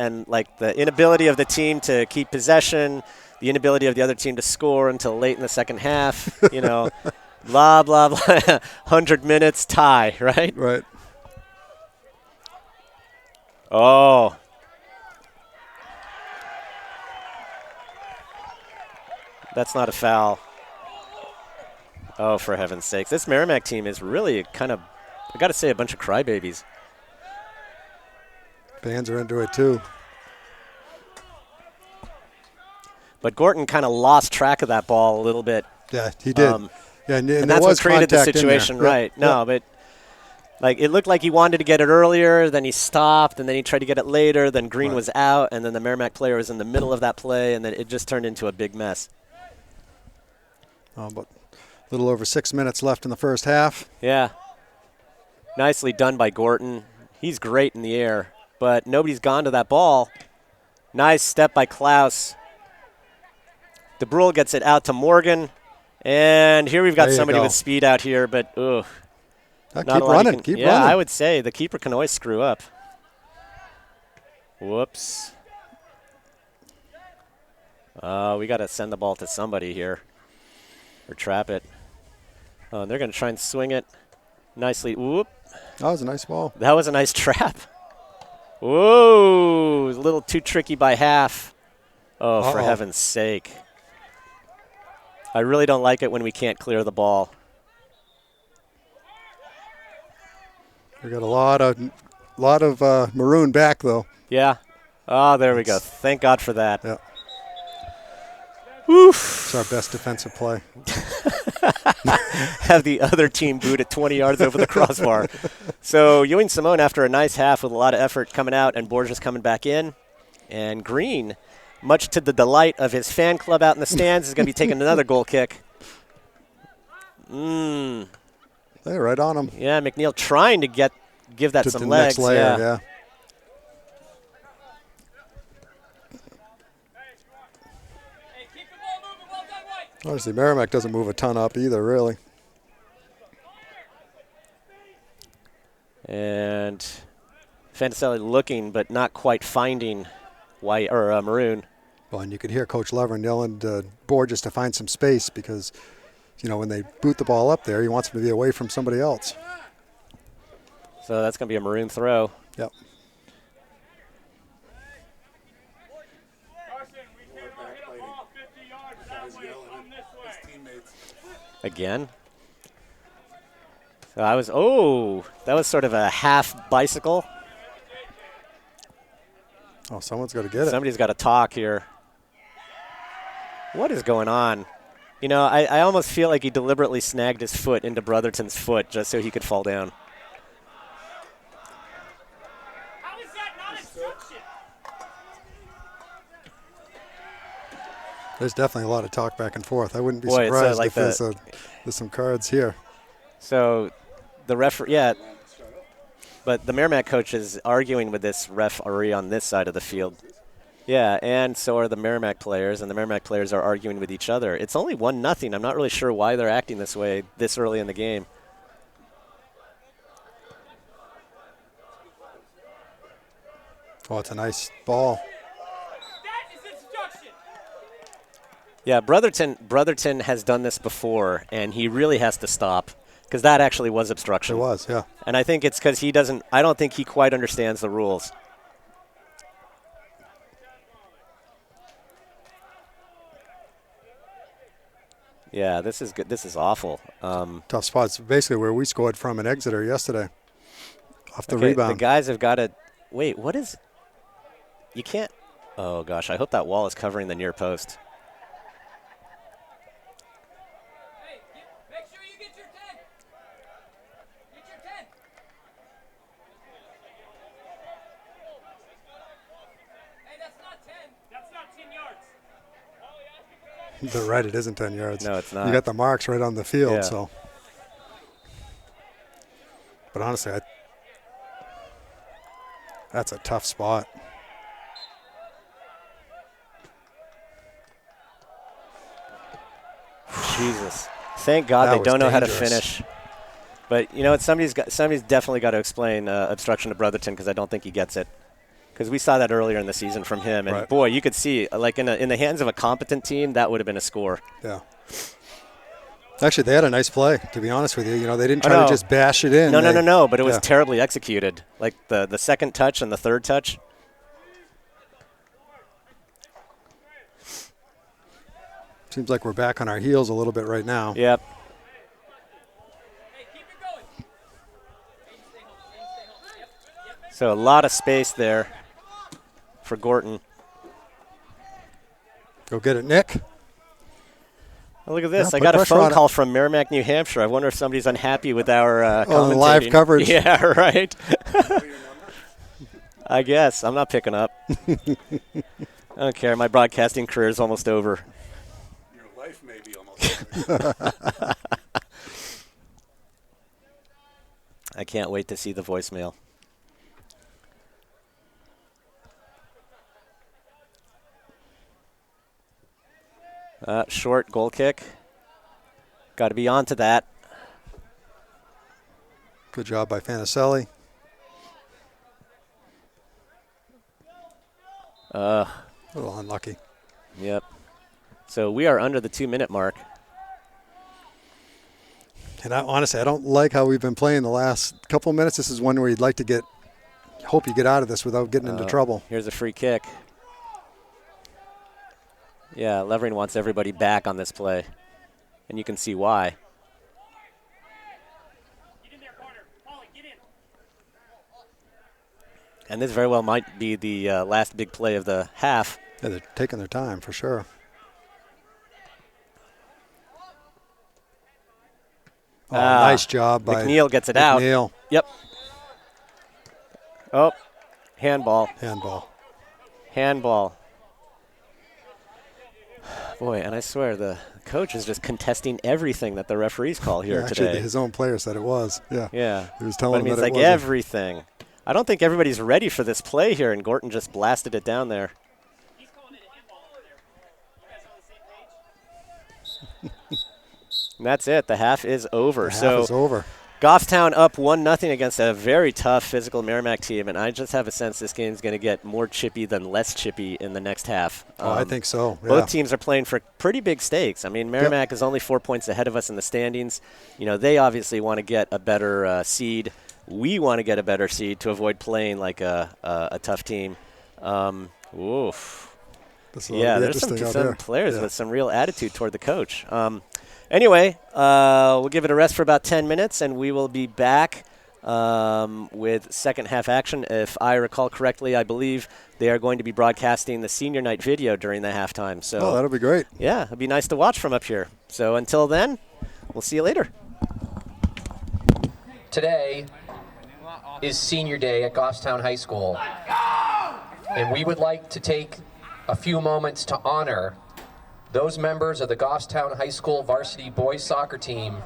inability of the team to keep possession, the inability of the other team to score until late in the second half. Blah blah blah. 100 minutes tie, right? Right. Oh. That's not a foul. Oh, for heaven's sakes. This Merrimack team is really kind of, I got to say, a bunch of crybabies. Fans are into it too. But Gorton kind of lost track of that ball a little bit. Yeah, he did. And yeah, and there that's what was created the contact in there. situation, Yep, right? No, yep. but it looked like he wanted to get it earlier, then he stopped, and then he tried to get it later, then Green Right. was out, and then the Merrimack player was in the middle of that play, and then it just turned into a big mess. But a little over 6 minutes left in the first half. Yeah. Nicely done by Gorton. He's great in the air, but nobody's gone to that ball. Nice step by Klaus. DeBrule gets it out to Morgan. And here we've got There you somebody go. with speed out here, but ugh. Keep Not a lot running. can- Keep yeah, running. I would say the keeper can always screw up. Whoops. We got to send the ball to somebody here or trap it. Oh, and they're going to try and swing it nicely. Whoop. That was a nice ball. That was a nice trap. Whoa, a little too tricky by half. Oh, for Uh-oh. heaven's sake. I really don't like it when we can't clear the ball. We got a lot of maroon back though. Yeah. Oh, there we go. Thank God for that. Yeah. Oof. It's our best defensive play. Have the other team boot at 20 yards over the crossbar. So Ewing Simone, after a nice half with a lot of effort coming out, and Borges coming back in. And Green, much to the delight of his fan club out in the stands, is going to be taking another goal kick. Hey, right on him. Yeah, McNeil trying to give that To some the legs. next layer, yeah. Hey, keep the ball moving. Well done, White. Obviously, Merrimack doesn't move a ton up either, really. And Fantaselli looking but not quite finding white or maroon. Well, and you could hear Coach Lever yelling to Borges to find some space because, when they boot the ball up there, he wants him to be away from somebody else. So that's going to be a maroon throw. Yep. His teammates. Again. So that was sort of a half bicycle. Oh, someone's got to get it. Somebody's got to talk here. What is going on? I almost feel like he deliberately snagged his foot into Brotherton's foot just so he could fall down. How is that not instruction? There's definitely a lot of talk back and forth. I wouldn't be Boy, it's, surprised like if there's some cards here. So the referee, yeah, but the Merrimack coach is arguing with this referee on this side of the field. Yeah, and so are the Merrimack players, and the Merrimack players are arguing with each other. It's only 1-0. I'm not really sure why they're acting this way this early in the game. Oh, it's a nice ball. That is instruction. Yeah, Brotherton has done this before, and he really has to stop because that actually was obstruction. It was, yeah. And I think it's because I don't think he quite understands the rules. Yeah, this is good. This is awful. Tough spots. Basically where we scored from in Exeter yesterday off the rebound. The guys have got to – wait, what is – you can't – oh, gosh, I hope that wall is covering the near post. Hey, make sure you get your 10. Get your 10. Hey, that's not 10. That's not 10 yards. They're right, it isn't 10 yards. No, it's not. You got the marks right on the field, Yeah. so. But honestly, that's a tough spot. Jesus. Thank God That they was don't know how to dangerous. finish. But you know what? Somebody's definitely got to explain obstruction to Brotherton because I don't think he gets it. Because we saw that earlier in the season from him, and Right. boy, you could see like in the hands of a competent team that would have been a score. Yeah. Actually, they had a nice play, to be honest with you. They didn't I try know. to just bash it in. No, but it was yeah. terribly executed. Like the second touch and the third touch. Seems like we're back on our heels a little bit right now. Yep. Hey, keep it going. Hey, stay home. Stay home. Yep. So a lot of space there for Gorton. Go get it, Nick. Oh, look at this. Yeah, I put got a pressure phone on it. call from Merrimack, New Hampshire. I wonder if somebody's unhappy with our Oh, the live commentating. coverage. Yeah, right. I guess. I'm not picking up. I don't care. My broadcasting career is almost over. Your life may be almost over. I can't wait to see the voicemail. Short goal kick. Got to be onto that. Good job by Fanicelli. A little unlucky. Yep. So we are under the 2-minute mark. And honestly, I don't like how we've been playing the last couple of minutes. This is one where you'd like to hope you get out of this without getting into trouble. Here's a free kick. Yeah, Levering wants everybody back on this play, and you can see why. Get in there, corner. Paulie, get in. And this very well might be the last big play of the half. Yeah, they're taking their time for sure. Oh, nice job by McNeil gets it out. McNeil. Yep. Oh, handball. Handball. Boy, and I swear the coach is just contesting everything that the referees call here Actually, today. his own player said it was. Yeah. Yeah. He was telling but them it's that like it wasn't. everything. I don't think everybody's ready for this play here, and Gorton just blasted it down there. He's calling it a handball over there. You guys on the same page? And that's it. The half is over. The half is over. Goffstown up 1-0 against a very tough physical Merrimack team, and I just have a sense this game's going to get more chippy than less chippy in the next half. I think so. Yeah. Both teams are playing for pretty big stakes. I mean, Merrimack is only 4 points ahead of us in the standings. You know, they obviously want to get a better seed. We want to get a better seed to avoid playing like a tough team. Oof. Yeah, there's some players with some real attitude toward the coach. Anyway, we'll give it a rest for about 10 minutes, and we will be back with second half action. If I recall correctly, I believe they are going to be broadcasting the senior night video during the halftime. So, that'll be great. Yeah, it'll be nice to watch from up here. So until then, we'll see you later. Today is senior day at Goffstown High School, and we would like to take a few moments to honor those members of the Goffstown High School varsity boys soccer team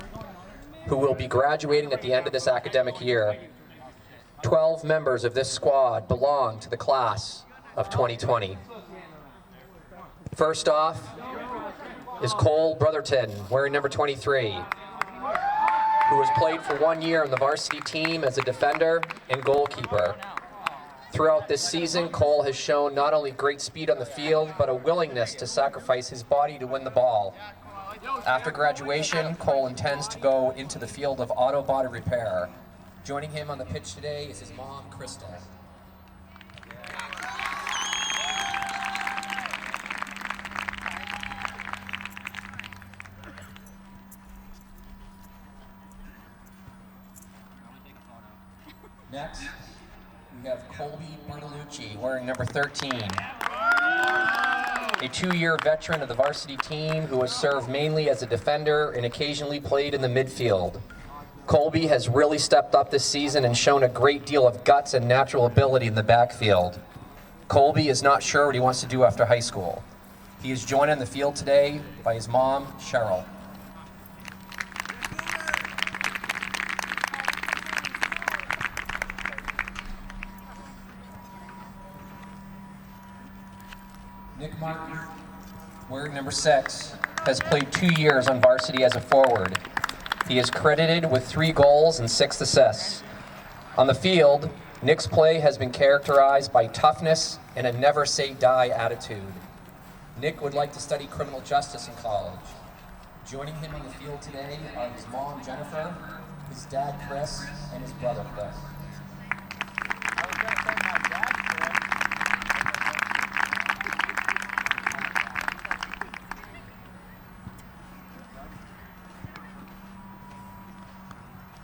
who will be graduating at the end of this academic year. 12 members of this squad belong to the class of 2020. First off is Cole Brotherton, wearing number 23, who has played for 1 year on the varsity team as a defender and goalkeeper. Throughout this season, Cole has shown not only great speed on the field, but a willingness to sacrifice his body to win the ball. After graduation, Cole intends to go into the field of auto body repair. Joining him on the pitch today is his mom, Crystal. Next, we have Colby Bertolucci, wearing number 13. A 2-year veteran of the varsity team who has served mainly as a defender and occasionally played in the midfield. Colby has really stepped up this season and shown a great deal of guts and natural ability in the backfield. Colby is not sure what he wants to do after high school. He is joined on the field today by his mom, Cheryl. Nick Martin, wearing number 6, has played 2 years on varsity as a forward. He is credited with 3 goals and 6 assists. On the field, Nick's play has been characterized by toughness and a never-say-die attitude. Nick would like to study criminal justice in college. Joining him on the field today are his mom, Jennifer, his dad, Chris, and his brother, Chris.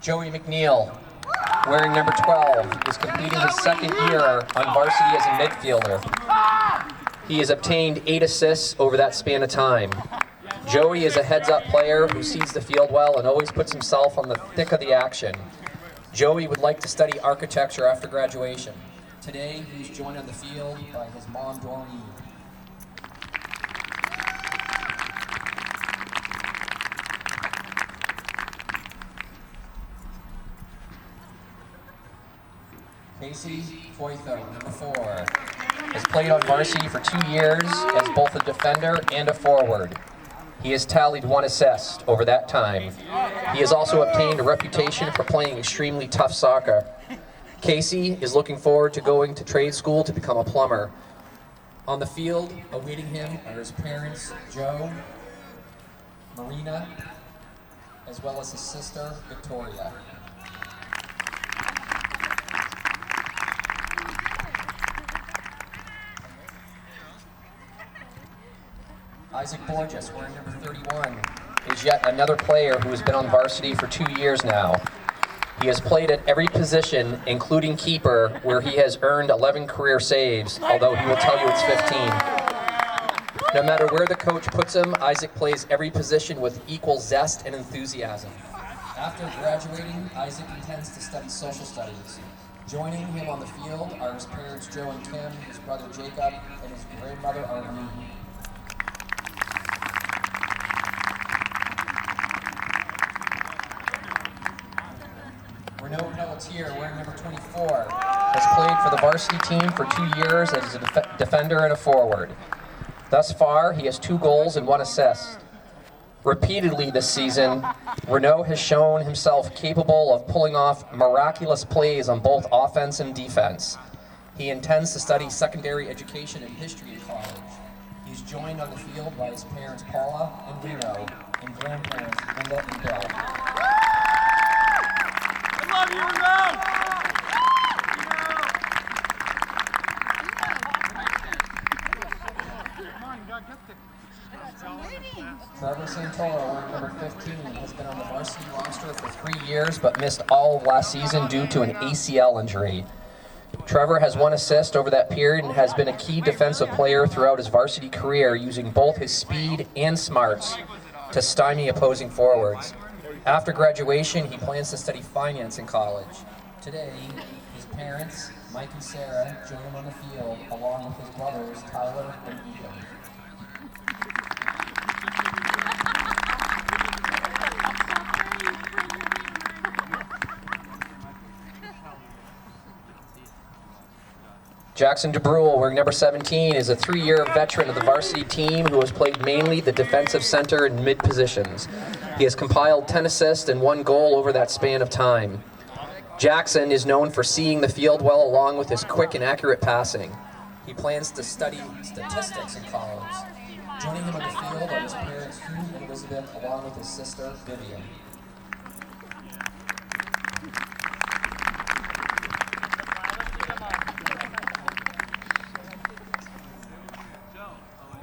Joey McNeil, wearing number 12, is completing his 2nd year on varsity as a midfielder. He has obtained 8 assists over that span of time. Joey is a heads-up player who sees the field well and always puts himself on the thick of the action. Joey would like to study architecture after graduation. Today, he's joined on the field by his mom, Doreen. Casey Foytho, number 4, has played on varsity for 2 years as both a defender and a forward. He has tallied 1 assist over that time. He has also obtained a reputation for playing extremely tough soccer. Casey is looking forward to going to trade school to become a plumber. On the field, awaiting him are his parents, Joe, Marina, as well as his sister, Victoria. Isaac Borges, wearing number 31, is yet another player who has been on varsity for 2 years now. He has played at every position, including keeper, where he has earned 11 career saves, although he will tell you it's 15. No matter where the coach puts him, Isaac plays every position with equal zest and enthusiasm. After graduating, Isaac intends to study social studies. Joining him on the field are his parents Joe and Kim, his brother Jacob, and his grandmother Arlene. Renaud Pelletier, wearing number 24, has played for the varsity team for 2 years as a defender and a forward. Thus far, he has 2 goals and 1 assist. Repeatedly this season, Renaud has shown himself capable of pulling off miraculous plays on both offense and defense. He intends to study secondary education and history in college. He's joined on the field by his parents Paula and Reno and grandparents Linda and Bill. Love you, Renaud! Trevor Santoro, wearing number 15, has been on the varsity roster for 3 years but missed all of last season due to an ACL injury. Trevor has 1 assist over that period and has been a key defensive player throughout his varsity career, using both his speed and smarts to stymie opposing forwards. After graduation, he plans to study finance in college. Today, his parents, Mike and Sarah, join him on the field, along with his brothers, Tyler and Ethan. Jackson DeBrule, wearing number 17, is a 3-year veteran of the varsity team who has played mainly the defensive center and mid positions. He has compiled 10 assists and 1 goal over that span of time. Jackson is known for seeing the field well along with his quick and accurate passing. He plans to study statistics in college. Joining him on the field are his parents Hugh and Elizabeth, along with his sister Vivian.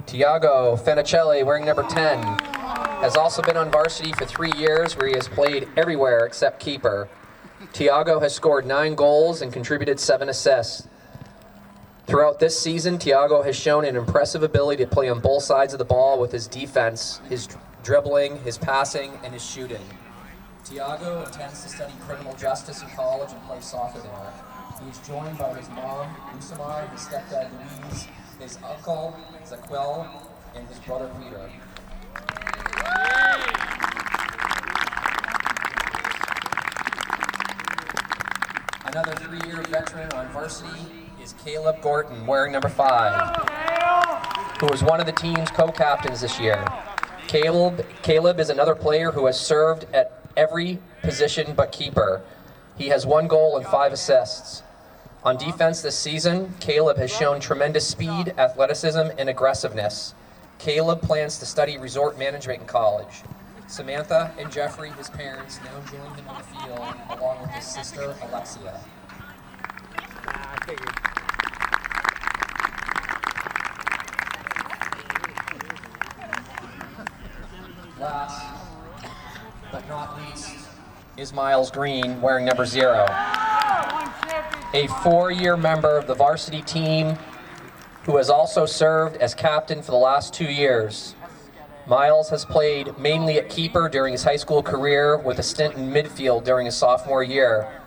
Tiago Fenicelli, wearing number 10, has also been on varsity for 3 years, where he has played everywhere except keeper. Tiago has scored 9 goals and contributed 7 assists. Throughout this season, Tiago has shown an impressive ability to play on both sides of the ball with his defense, his dribbling, his passing, and his shooting. Tiago intends to study criminal justice in college and play soccer there. He is joined by his mom, Lusamar, his stepdad, Louise, his uncle, Zaquil, and his brother, Peter. Another 3-year veteran on varsity is Caleb Gorton, wearing number 5, who is one of the team's co-captains this year. Caleb is another player who has served at every position but keeper. He has 1 goal and 5 assists. On defense this season, Caleb has shown tremendous speed, athleticism, and aggressiveness. Caleb plans to study resort management in college. Samantha and Jeffrey, his parents, now join him on the field, along with his sister, Alexia. Last but not least is Miles Green, wearing number 0. A 4-year member of the varsity team who has also served as captain for the last 2 years. Miles has played mainly at keeper during his high school career, with a stint in midfield during his sophomore year.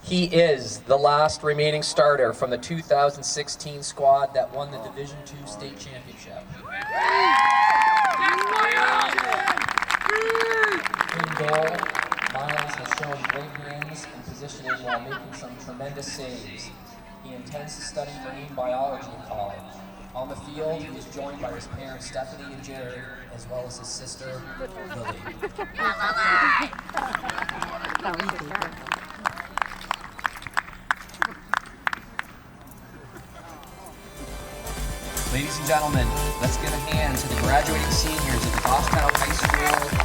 He is the last remaining starter from the 2016 squad that won the Division II state championship. In goal, Miles has shown great hands and positioning while making some tremendous saves. He intends to study marine biology in college. On the field, he is joined by his parents, Stephanie and Jared, as well as his sister, Lily. Ladies and gentlemen, let's give a hand to the graduating seniors of the Goffstown High School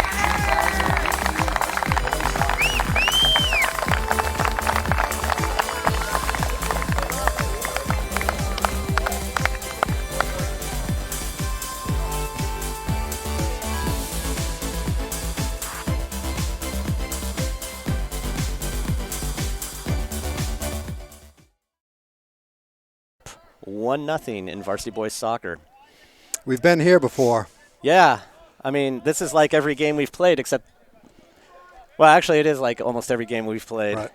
1-0 in varsity boys soccer. We've been here before. Yeah, I mean, this is like every game we've played except, well, actually it is like almost every game we've played. Right.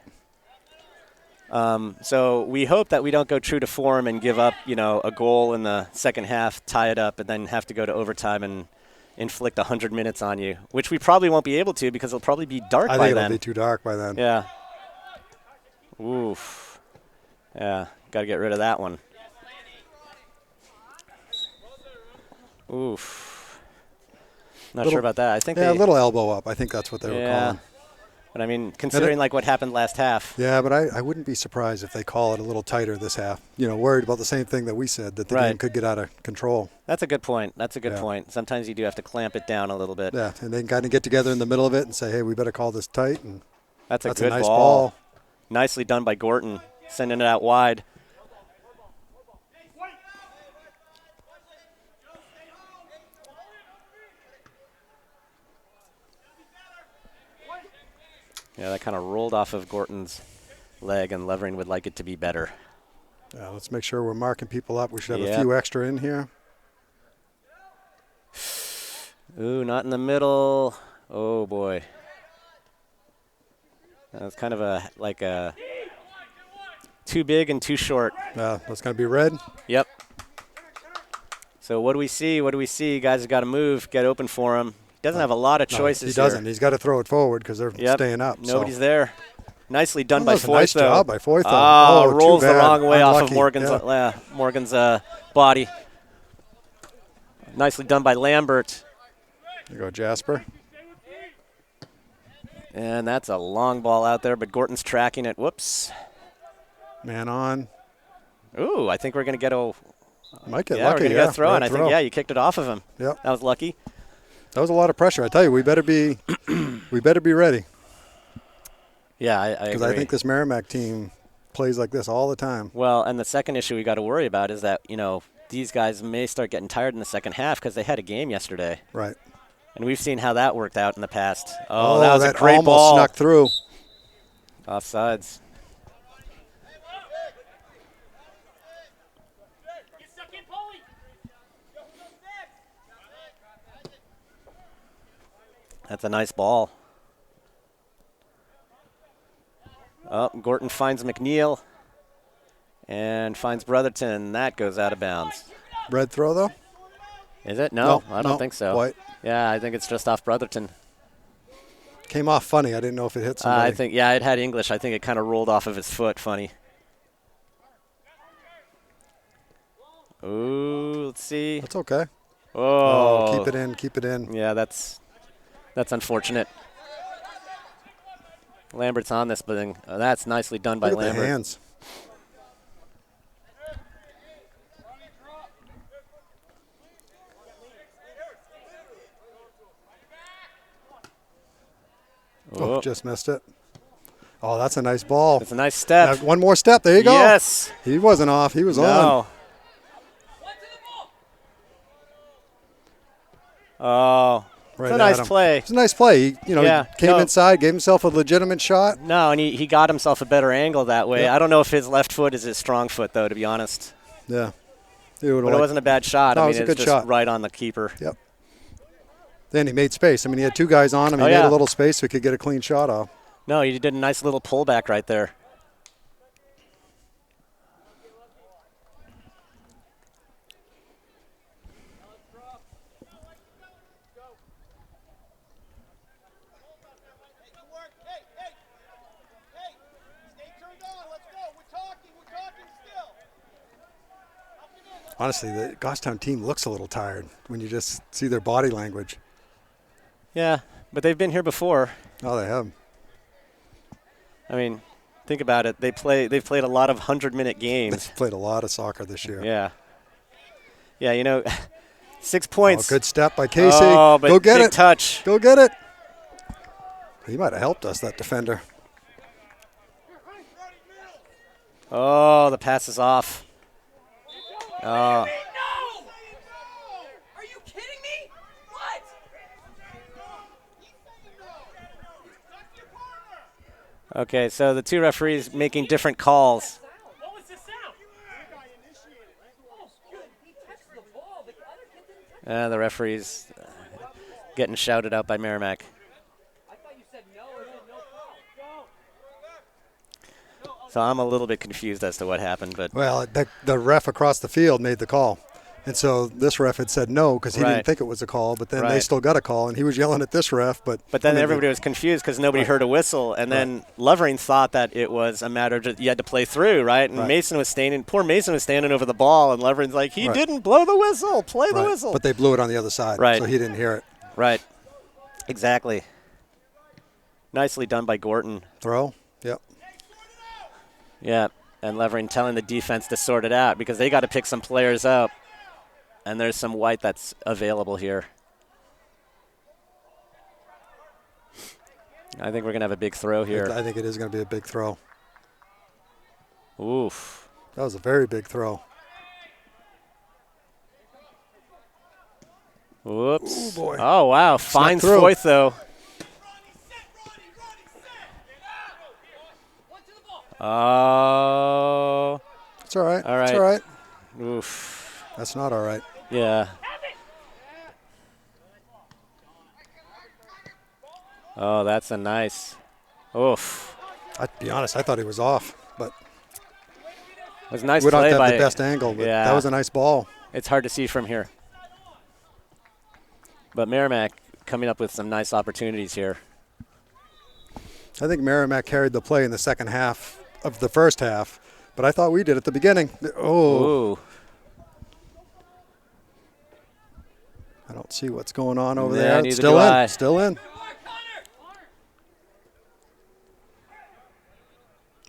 So we hope that we don't go true to form and give up, a goal in the second half, tie it up, and then have to go to overtime and inflict 100 minutes on you, which we probably won't be able to because it'll probably be dark by I think then. it'll be too dark by then. Yeah. Oof. Yeah, got to get rid of that one. Oof. Not sure about that. I think a little elbow up. I think that's what they were calling. But I mean, considering like what happened last half. Yeah, but I wouldn't be surprised if they call it a little tighter this half. Worried about the same thing that we said, that the game could get out of control. That's a good point. That's a good point. Sometimes you do have to clamp it down a little bit. Yeah, and they can kind of get together in the middle of it and say, hey, we better call this tight. And that's a that's good a nice ball. Nicely done by Gorton, sending it out wide. Yeah, that kind of rolled off of Gorton's leg, and Levering would like it to be better. Yeah, let's make sure we're marking people up. We should have a few extra in here. Ooh, not in the middle. Oh, boy. That's kind of a too big and too short. That's going to be red. Yep. So what do we see? What do we see? Guys have got to move, get open for him. Doesn't have a lot of choices. He doesn't. Here. He's got to throw it forward because they're staying up. Nobody's there. Nicely done by That's Foyth, nice though. job by Foyth. Rolls too the bad. wrong way off of Unlucky. Morgan's body. Nicely done by Lambert. There you go, Jasper. And that's a long ball out there, but Gorton's tracking it. Whoops. Man on. Ooh, I think we're going to get a... Might get yeah, lucky. we're going to get a throw, and I think, you kicked it off of him. Yep. That was lucky. That was a lot of pressure. I tell you, we better be ready. Yeah, I agree. Because I think this Merrimack team plays like this all the time. Well, and the second issue we got to worry about is that, these guys may start getting tired in the second half because they had a game yesterday. Right. And we've seen how that worked out in the past. Oh, that was that a great almost ball. Snuck through. Offsides. That's a nice ball. Oh, Gorton finds McNeil and finds Brotherton. That goes out of bounds. Red throw, though? Is it? No, I don't no, think so. White. Yeah, I think it's just off Brotherton. Came off funny. I didn't know if it hit somebody. I think, it had English. I think it kind of rolled off of his foot funny. Ooh, let's see. That's okay. Oh, keep it in, keep it in. Yeah, that's unfortunate. Lambert's on this thing. That's nicely done by Look at Lambert. the hands. Oh, just missed it. Oh, that's a nice ball. It's a nice step. One more step. There you go. Yes. He wasn't off. He was on. No. Oh, Right it's a nice play. It's a nice play. He, he came inside, gave himself a legitimate shot. No, and he got himself a better angle that way. Yep. I don't know if his left foot is his strong foot, though, to be honest. Yeah. But it wasn't a bad shot. No, I it mean, was a it's good just shot. right on the keeper. Yep. Then he made space. I mean, he had two guys on him. He made a little space so he could get a clean shot off. No, he did a nice little pullback right there. Honestly, the Goffstown team looks a little tired when you just see their body language. Yeah, but they've been here before. Oh, they have. I mean, think about it. They've played a lot of 100-minute games. They've played a lot of soccer this year. Yeah. Yeah, you know, 6 points. Oh, good step by Casey. Oh, but go get big it. touch. Go get it. He might have helped us, that defender. Oh, the pass is off. Oh. No! Are you kidding me? What? Okay, so the two referees making different calls. What was the sound? Oh, good. He touched the ball. The other kid didn't touch it. The referees getting shouted out by Merrimack. I thought you said no or no foul. So I'm a little bit confused as to what happened, but Well, the ref across the field made the call. And so this ref had said no because he Right. didn't think it was a call, but then they Right. still got a call, and he was yelling at this ref. But then I mean, everybody was confused because nobody heard a whistle, and then Lovering thought that it was a matter of just, you had to play through, right? And Right. Mason was poor Mason was standing over the ball, and Lovering's like, he Right. didn't blow the whistle, play the right. whistle. But they blew it on the other side, Right. so he didn't hear it. Right, exactly. Nicely done by Gorton. Throw? Yep. Yeah, and Levering telling the defense to sort it out because they got to pick some players up. And there's some white that's available here. I think we're going to have a big throw here. I think it is going to be a big throw. Oof. That was a very big throw. Whoops. Ooh, boy. Oh, wow. Finds through. Foyth, though. Oh. It's all right. All It's right. all right. Oof. That's not all right. Yeah. Oh, that's a nice. Oof. I'd be honest, I thought he was off, but It was a nice we don't play have by the best angle, but yeah. that was a nice ball. It's hard to see from here. But Merrimack coming up with some nice opportunities here. I think Merrimack carried the play in the second half of the first half, but I thought we did at the beginning. Oh. Ooh. I don't see what's going on over Yeah, there. neither Still do in. I. Still in.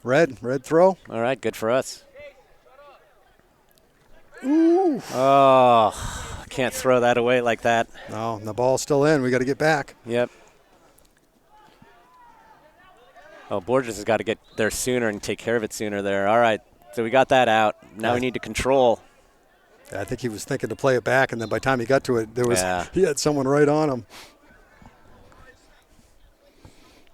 Red throw. All right, good for us. Ooh. Oh, can't throw that away like that. No, and the ball's still in. We got to get back. Yep. Oh, Borges has got to get there sooner and take care of it sooner there. All right, so we got that out. Now we need to control. I think he was thinking to play it back, and then by the time he got to it, he had someone right on him.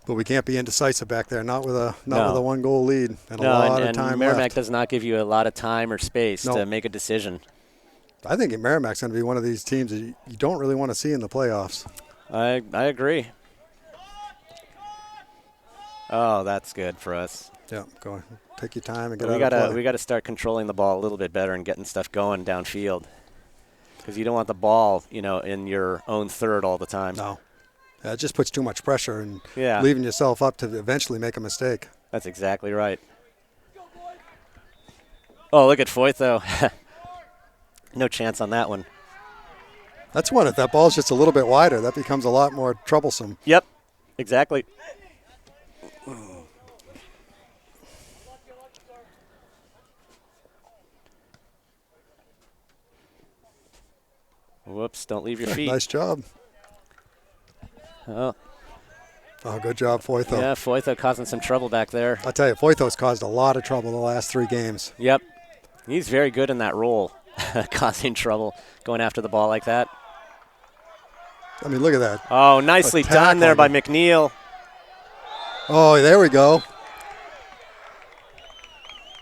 But we can't be indecisive back there, not with a one-goal lead and a lot of time Merrimack left. does not give you a lot of time or space No. to make a decision. I think Merrimack's going to be one of these teams that you don't really want to see in the playoffs. I agree. Oh, that's good for us. Yeah, go on. Take your time and get We out of play. we gotta start controlling the ball a little bit better and getting stuff going downfield. Because you don't want the ball, in your own third all the time. No. It just puts too much pressure and Yeah. leaving yourself up to eventually make a mistake. That's exactly right. Oh, look at Foyth, though. No chance on that one. That's one. If that ball's just a little bit wider, that becomes a lot more troublesome. Yep, exactly. Whoops, don't leave your feet. Nice job. Oh, Good job, Foytho. yeah, Foyth causing some trouble back there. I'll tell you, Foytho's caused a lot of trouble the last 3 games. Yep, he's very good in that role, causing trouble, going after the ball like that. I mean, look at that. Oh, nicely done there by McNeil. Oh, there we go.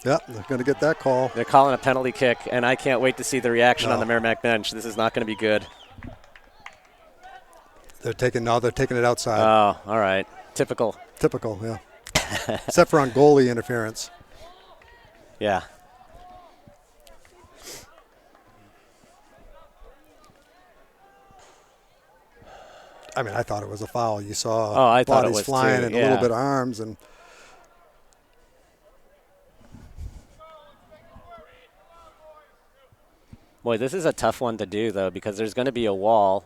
Yep, they're going to get that call. They're calling a penalty kick, and I can't wait to see the reaction No. on the Merrimack bench. This is not going to be good. They're taking it outside. Oh, all right. Typical. Typical, yeah. Except for on goalie interference. Yeah. I mean, I thought it was a foul. You saw I thought it bodies was flying too, and a yeah. little bit of arms. And Boy, this is a tough one to do, though, because there's going to be a wall,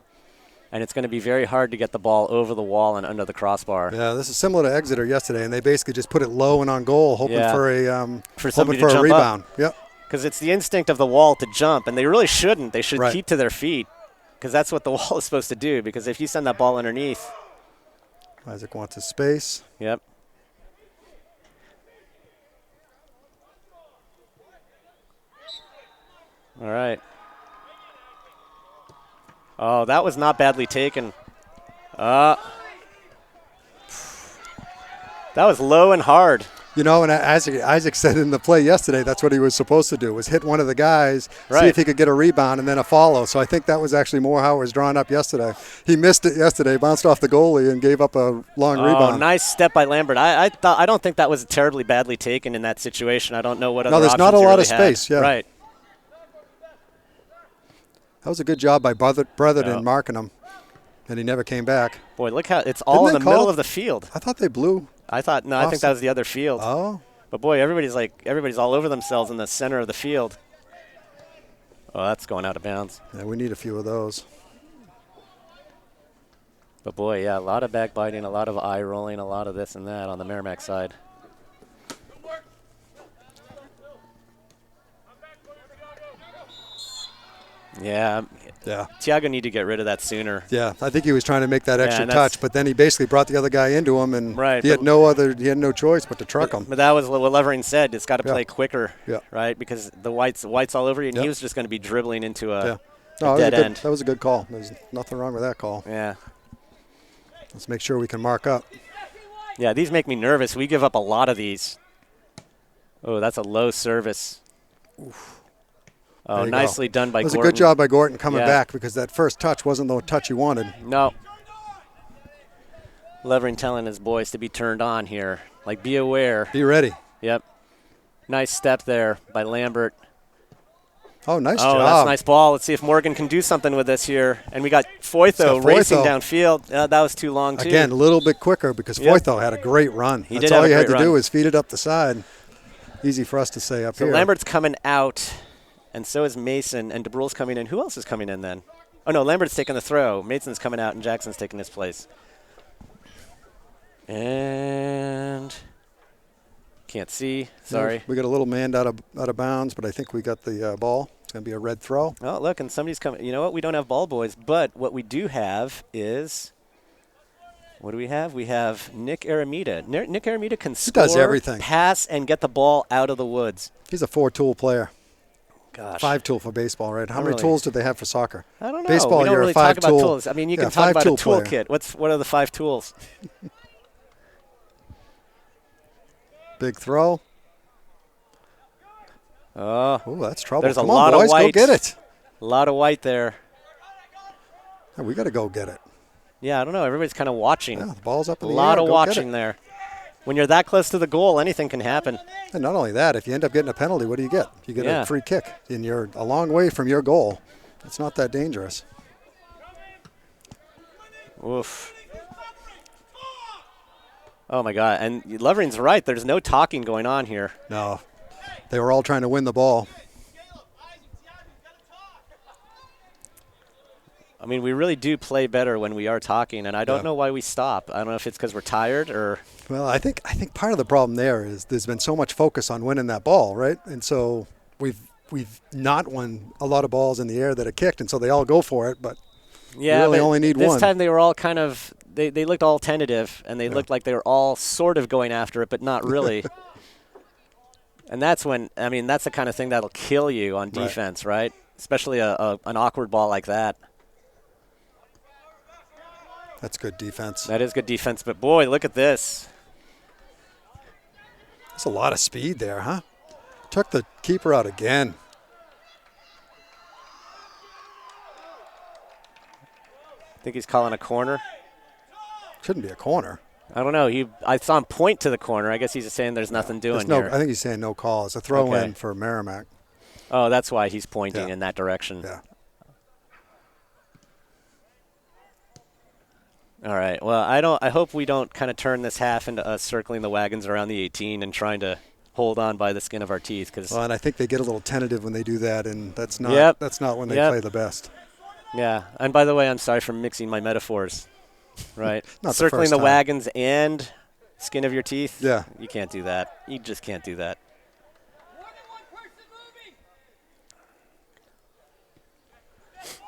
and it's going to be very hard to get the ball over the wall and under the crossbar. Yeah, this is similar to Exeter yesterday, and they basically just put it low and on goal, hoping for a somebody hoping for to a jump rebound. up. Yep. Because it's the instinct of the wall to jump, and they really shouldn't. They should keep to their feet, because that's what the wall is supposed to do, because if you send that ball underneath. Isaac wants his space. Yep. All right. Oh, that was not badly taken. That was low and hard. You know, and Isaac said in the play yesterday, that's what he was supposed to do, was hit one of the guys, see if he could get a rebound, and then a follow. So I think that was actually more how it was drawn up yesterday. He missed it yesterday, bounced off the goalie, and gave up a long rebound. Nice step by Lambert. I don't think that was terribly badly taken in that situation. I don't know what other options. No, there's not a lot of space. Yeah. Right. That was a good job by Bretherton marking him, and he never came back. Boy, look how it's all in the middle of the field. I thought they blew. I think that was the other field. Oh. But boy, everybody's all over themselves in the center of the field. Oh, that's going out of bounds. Yeah, we need a few of those. But boy, yeah, a lot of backbiting, a lot of eye rolling, a lot of this and that on the Merrimack side. Yeah. Tiago need to get rid of that sooner. Yeah, I think he was trying to make that extra touch, but then he basically brought the other guy into him, and he had no choice but to truck him. But that was what Levering said. It's got to play quicker, right? Because the white's all over you, and he was just going to be dribbling into a dead end. That was a good call. There's nothing wrong with that call. Yeah. Let's make sure we can mark up. Yeah, these make me nervous. We give up a lot of these. Oh, that's a low service. Oof. Oh, nicely done by Gorton. It was a good job by Gorton coming back, because that first touch wasn't the touch you wanted. No. Levering telling his boys to be turned on here. Like, be aware. Be ready. Yep. Nice step there by Lambert. Oh, nice job. Oh, that's a nice ball. Let's see if Morgan can do something with this here. And we got Foytho racing downfield. That was too long, too. Again, a little bit quicker, because Foytho had a great run. That's all you had to do is feed it up the side. Easy for us to say up here. So Lambert's coming out. And so is Mason, and DeBrule's coming in. Who else is coming in then? Oh, no, Lambert's taking the throw. Mason's coming out, and Jackson's taking his place. And can't see. Sorry. We got a little man out of bounds, but I think we got the ball. It's going to be a red throw. Oh, look, and somebody's coming. You know what? We don't have ball boys, but what we do have is – what do we have? We have Nick Aramita. Nick Aramita can score, does everything. Pass, and get the ball out of the woods. He's a 4-tool player. Gosh. 5-tool for baseball, right? How many tools do they have for soccer? I don't know. Baseball, we don't you're really a 5-tool. Talk about tools. I mean, you can talk about a toolkit. What are the 5 tools? Big throw. Oh, that's trouble. There's Come a on, lot boys, of white. go get it. A lot of white there. Yeah, we got to go get it. Yeah, I don't know. Everybody's kind of watching. Yeah, the ball's up in the air. A lot of go watching there. When you're that close to the goal, anything can happen. And not only that, if you end up getting a penalty, what do you get? You get a free kick, and you're a long way from your goal. It's not that dangerous. Oof. Oh, my God. And Levering's right. There's no talking going on here. No. They were all trying to win the ball. I mean, we really do play better when we are talking, and I don't know why we stop. I don't know if it's because we're tired or. Well, I think part of the problem there is there's been so much focus on winning that ball, right? And so we've not won a lot of balls in the air that are kicked, and so they all go for it, but we really only need one. This time they were all kind of they looked all tentative, and they looked like they were all sort of going after it, but not really. And that's when that's the kind of thing that'll kill you on defense, right? Especially an awkward ball like that. That's good defense. That is good defense, but boy, look at this. That's a lot of speed there, huh? Took the keeper out again. Think he's calling a corner? Shouldn't be a corner. I don't know. I saw him point to the corner. I guess he's just saying there's nothing doing here. I think he's saying no call. It's a throw-in for Merrimack. Oh, that's why he's pointing in that direction. Yeah. All right. Well, I hope we don't kind of turn this half into us circling the wagons around the 18 and trying to hold on by the skin of our teeth. Well, and I think they get a little tentative when they do that, and that's not when they play the best. Yeah, and by the way, I'm sorry for mixing my metaphors. Right, Not circling the the wagons and skin of your teeth. Yeah, you can't do that. You just can't do that. More than one person moving.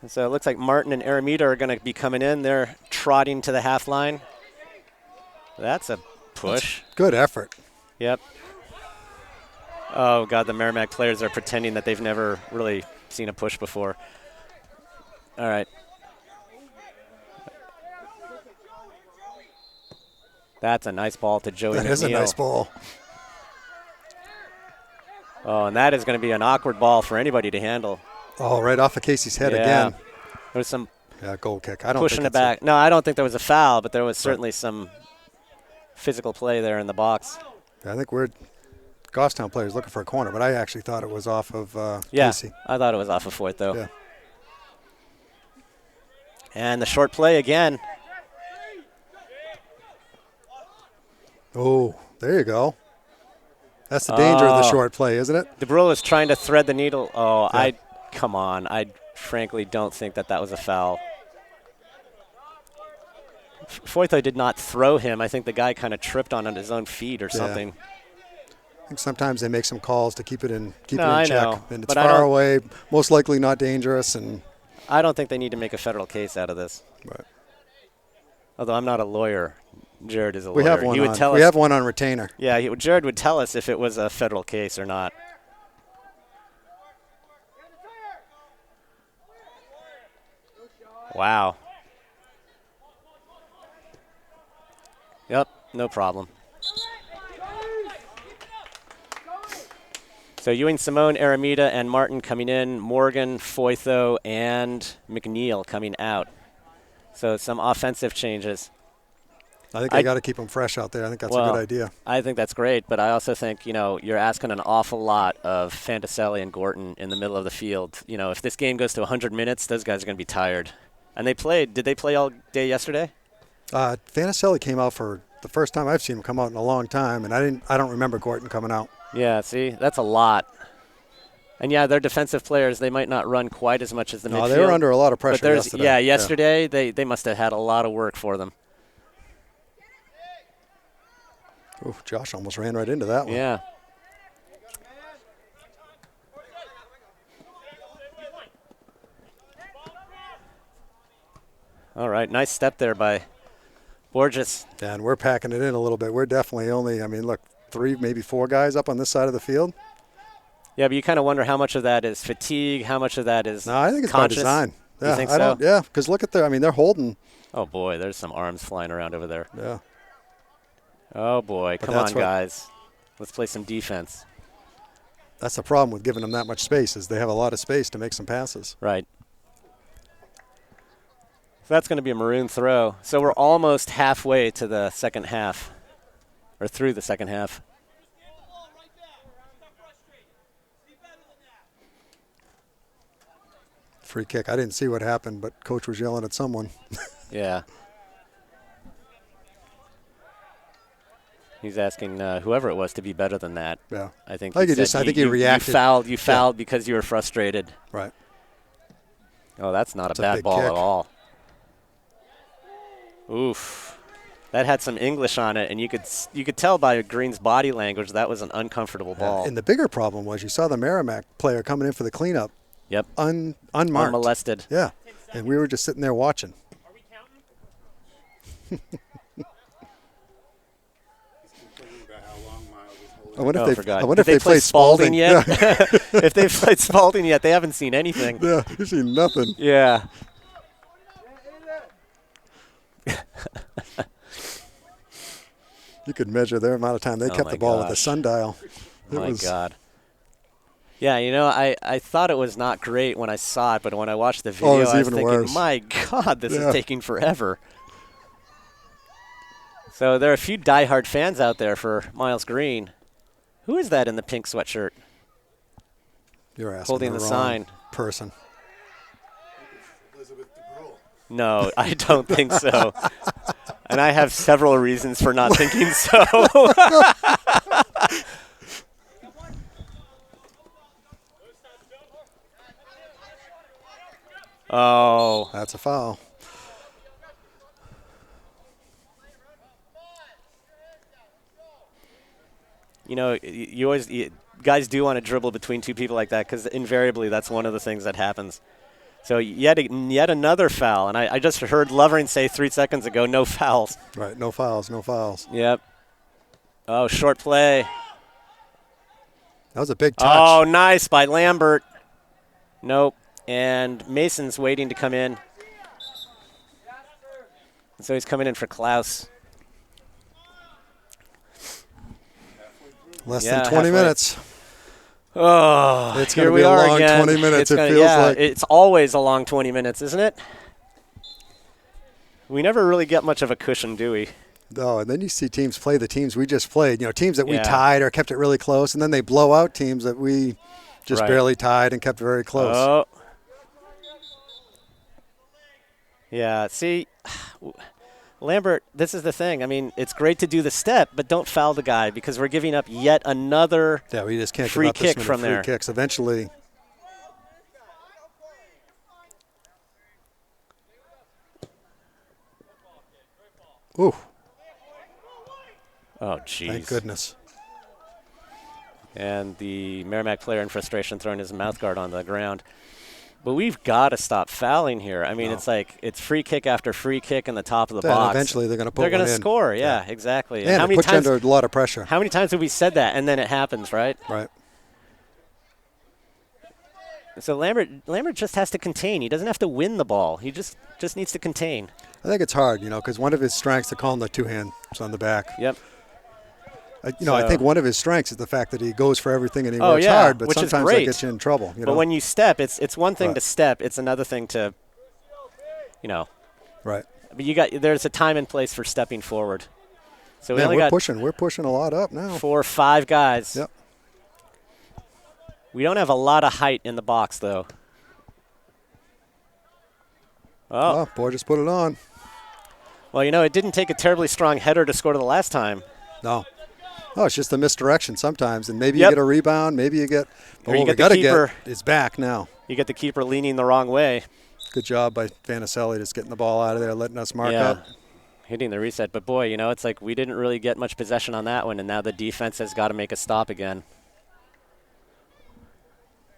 And so it looks like Martin and Aramita are going to be coming in. They're trotting to the half line. That's a push. That's good effort. Yep. Oh, God, the Merrimack players are pretending that they've never really seen a push before. All right. That's a nice ball to Joey McNeil. That is a nice ball. Oh, and that is going to be an awkward ball for anybody to handle. Oh, right off of Casey's head again. There was some goal kick. I don't pushing think it back. No, I don't think there was a foul, but there was certainly some physical play there in the box. I think Goffstown players looking for a corner, but I actually thought it was off of Casey. I thought it was off of Foyt, though. Yeah. And the short play again. Oh, there you go. That's the danger of the short play, isn't it? DeBrule is trying to thread the needle. Oh, yeah. Come on. I frankly don't think that was a foul. Foyt did not throw him. I think the guy kind of tripped on his own feet or something. I think sometimes they make some calls to keep it in check. Know, and it's far away, most likely not dangerous. And I don't think they need to make a federal case out of this. Right. Although I'm not a lawyer. Jared is a lawyer. We have one. We have one on retainer. Yeah, Jared would tell us if it was a federal case or not. Wow. Yep, no problem. So Ewing, Simone, Aramita, and Martin coming in. Morgan, Foytho, and McNeil coming out. So some offensive changes. I think they got to keep them fresh out there. I think that's a good idea. I think that's great, but I also think, you're asking an awful lot of Fantaselli and Gorton in the middle of the field. If this game goes to 100 minutes, those guys are going to be tired. And did they play all day yesterday? Fantaselli came out for the first time I've seen him come out in a long time, and I don't remember Gorton coming out. Yeah, see, that's a lot. And they're defensive players. They might not run quite as much as the midfield. No, they were under a lot of pressure yesterday. Yeah, yesterday they must have had a lot of work for them. Ooh, Josh almost ran right into that one. Yeah. All right, nice step there by Borges. And we're packing it in a little bit. We're definitely only, look, 3, maybe 4 guys up on this side of the field. Yeah, but you kind of wonder how much of that is fatigue, how much of that is No, I think it's conscious. by design. Yeah, You think so? Yeah, because look at they're holding. Oh, boy, there's some arms flying around over there. Yeah. Oh, boy, come on, guys. Let's play some defense. That's the problem with giving them that much space is they have a lot of space to make some passes. Right. So that's going to be a maroon throw. So we're almost halfway to the second half, or through the second half. Free kick. I didn't see what happened, but coach was yelling at someone. Yeah. He's asking whoever it was to be better than that. Yeah. I think he reacted. You fouled because you were frustrated. Right. Oh, that's not a bad ball at all. Oof. That had some English on it, and you could tell by Green's body language that was an uncomfortable ball. And the bigger problem was you saw the Merrimack player coming in for the cleanup. Yep. Unmarked. Unmolested. Yeah. And we were just sitting there watching. Are we counting? I wonder if they they played Spalding yet. Yeah. If they've played Spalding yet, they haven't seen anything. Yeah, you've seen nothing. Yeah. You could measure their amount of time they kept the ball with the sundial. Oh my God. Yeah, I thought it was not great when I saw it, but when I watched the video, I was thinking, worse. my God, this is taking forever. So there are a few diehard fans out there for Miles Green. Who is that in the pink sweatshirt? You're asking holding the wrong sign. Person. No, I don't think so. And I have several reasons for not thinking so. Oh. That's a foul. You know, guys do want to dribble between two people like that because invariably that's one of the things that happens. So yet another foul. And I just heard Lovering say 3 seconds ago, no fouls. Right, no fouls, no fouls. Yep. Oh, short play. That was a big touch. Oh, nice by Lambert. Nope. And Mason's waiting to come in. So he's coming in for Klaus. Less than 20 minutes. Oh, it's here going to we be a are long again. 20 minutes, It's it feels like. It's always a long 20 minutes, isn't it? We never really get much of a cushion, do we? No, and then you see teams play the teams we just played. You know, teams that we tied or kept it really close, and then they blow out teams that we just barely tied and kept very close. Oh. Yeah, see, Lambert, this is the thing. I mean, it's great to do the step, but don't foul the guy because we're giving up yet another we just can't free give up kick this from many there. Free kicks. Eventually. Ooh. Oh, jeez. Thank goodness. And the Merrimack player in frustration throwing his mouth guard on the ground. But we've got to stop fouling here. I mean, it's like it's free kick after free kick in the top of the box. Eventually they're going to put They're one going to in. score, yeah, exactly. And how it many puts times you under a lot of pressure. How many times have we said that and then it happens, right? Right. So Lambert just has to contain. He doesn't have to win the ball. He just needs to contain. I think it's hard, you know, because one of his strengths to call him the two-hands on the back. Yep. I think one of his strengths is the fact that he goes for everything and he works hard, but which sometimes that gets you in trouble. You know? But when you step, it's one thing to step. It's another thing to, Right. But there's a time and place for stepping forward. So we're pushing. We're pushing a lot up now. 4 or 5 guys. Yep. We don't have a lot of height in the box, though. Oh, boy, just put it on. Well, it didn't take a terribly strong header to score the last time. No. Oh, it's just a misdirection sometimes, and maybe you get a rebound, maybe you get. Or you what get we the got to keeper. get is back now. You get the keeper leaning the wrong way. Good job by Vanicelli just getting the ball out of there, letting us mark up. Hitting the reset. But, boy, it's like we didn't really get much possession on that one, and now the defense has got to make a stop again.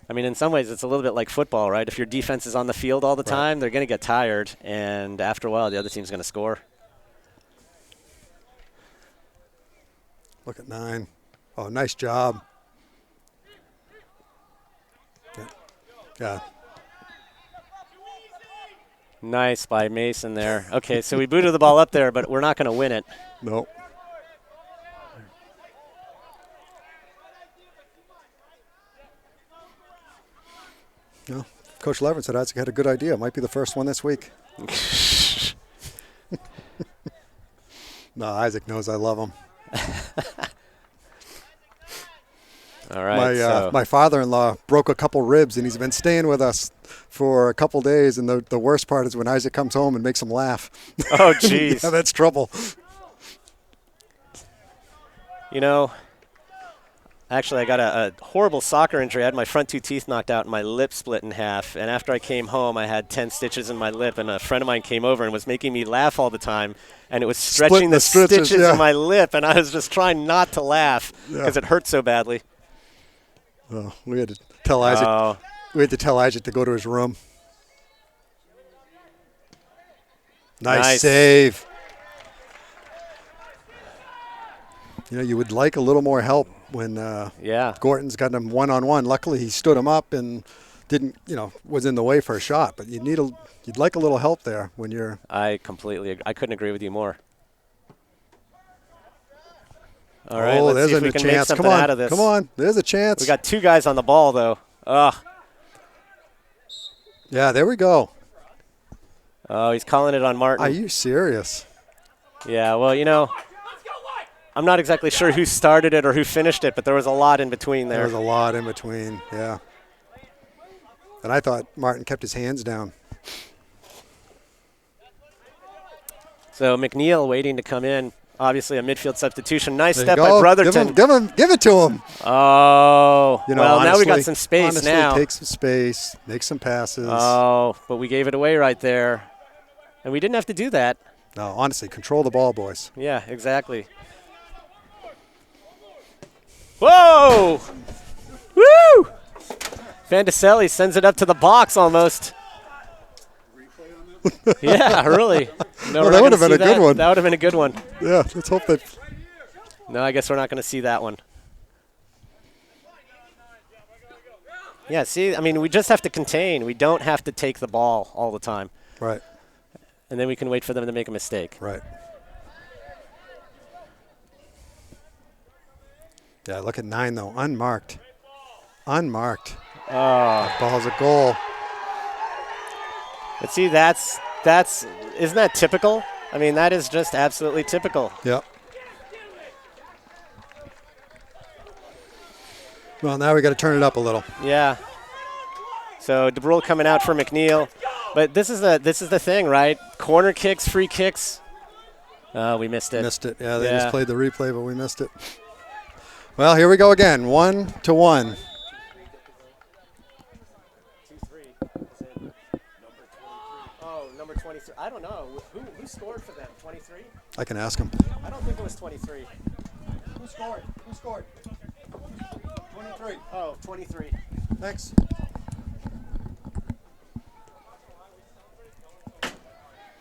I mean, in some ways, it's a little bit like football, right? If your defense is on the field all the time, they're going to get tired, and after a while, the other team's going to score. Look at 9. Oh, nice job. Yeah. Nice by Mason there. Okay, so we booted the ball up there, but we're not going to win it. Nope. No. Coach Levin said Isaac had a good idea. Might be the first one this week. No, Isaac knows I love him. All right. My father-in-law broke a couple ribs, and he's been staying with us for a couple days. And the worst part is when Isaac comes home and makes him laugh. Oh, jeez. Yeah, that's trouble. Actually, I got a horrible soccer injury. I had my front 2 teeth knocked out and my lip split in half. And after I came home, I had 10 stitches in my lip. And a friend of mine came over and was making me laugh all the time. And it was stretching the stitches in my lip. And I was just trying not to laugh because it hurt so badly. Oh, we had to tell Isaac. We had to tell Isaac to go to his room. Nice save. You would like a little more help when Gorton's got him one-on-one. Luckily, he stood him up and didn't, was in the way for a shot. But you'd like a little help there when you're. I couldn't agree with you more. All right, let's see if we can make something out of this. Come on, there's a chance. We got 2 guys on the ball, though. Ugh. Yeah, there we go. Oh, he's calling it on Martin. Are you serious? Yeah, well, I'm not exactly sure who started it or who finished it, but there was a lot in between there. There was a lot in between, yeah. And I thought Martin kept his hands down. So McNeil waiting to come in. Obviously a midfield substitution. Nice There you step by go. Brotherton. Give it to him. Oh, You know, well, honestly, now we got some space honestly, now. take some space, make some passes. Oh, but we gave it away right there. And we didn't have to do that. No, honestly, control the ball, boys. Yeah, exactly. Whoa! Woo! Vandicelli sends it up to the box almost. Yeah, really. No, Well, we're that not would have gonna been a see good one. That would have been a good one. Yeah, let's hope that. No, I guess we're not going to see that one. Yeah, see, I mean, we just have to contain. We don't have to take the ball all the time. Right, And then we can wait for them to make a mistake. right. Yeah, look at 9, though. Unmarked. Unmarked. Oh. That ball's a goal. But see, that's isn't that typical? I mean, that is just absolutely typical. Yep. Well, now we got to turn it up a little. Yeah. So DeBrule coming out for McNeil, but this is the thing, right? Corner kicks, free kicks. Oh, we missed it. Missed it. Yeah, they Yeah. just played the replay, but we missed it. Well, here we go again. 1-1. Oh, number 23. I don't know. Who scored for them? 23? I can ask him. I don't think it was 23. Who scored? 23. Oh, 23. Thanks.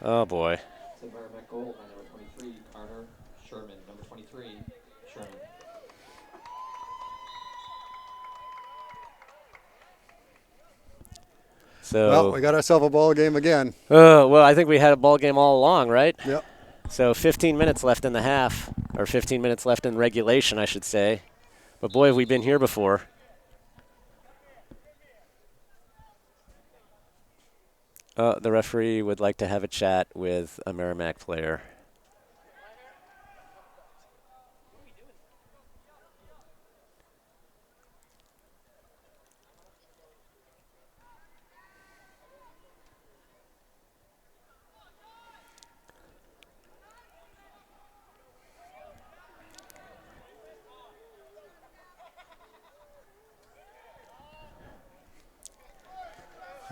Oh, boy. It's a Merrimack goal by number 23, Carter Sherman. Number 23, Sherman. So, Well, we got ourselves a ball game again. well, I think we had a ball game all along, right? Yep. So 15 minutes left in the half, or 15 minutes left in regulation, I should say. But boy, have we been here before. The referee would like to have a chat with a Merrimack player.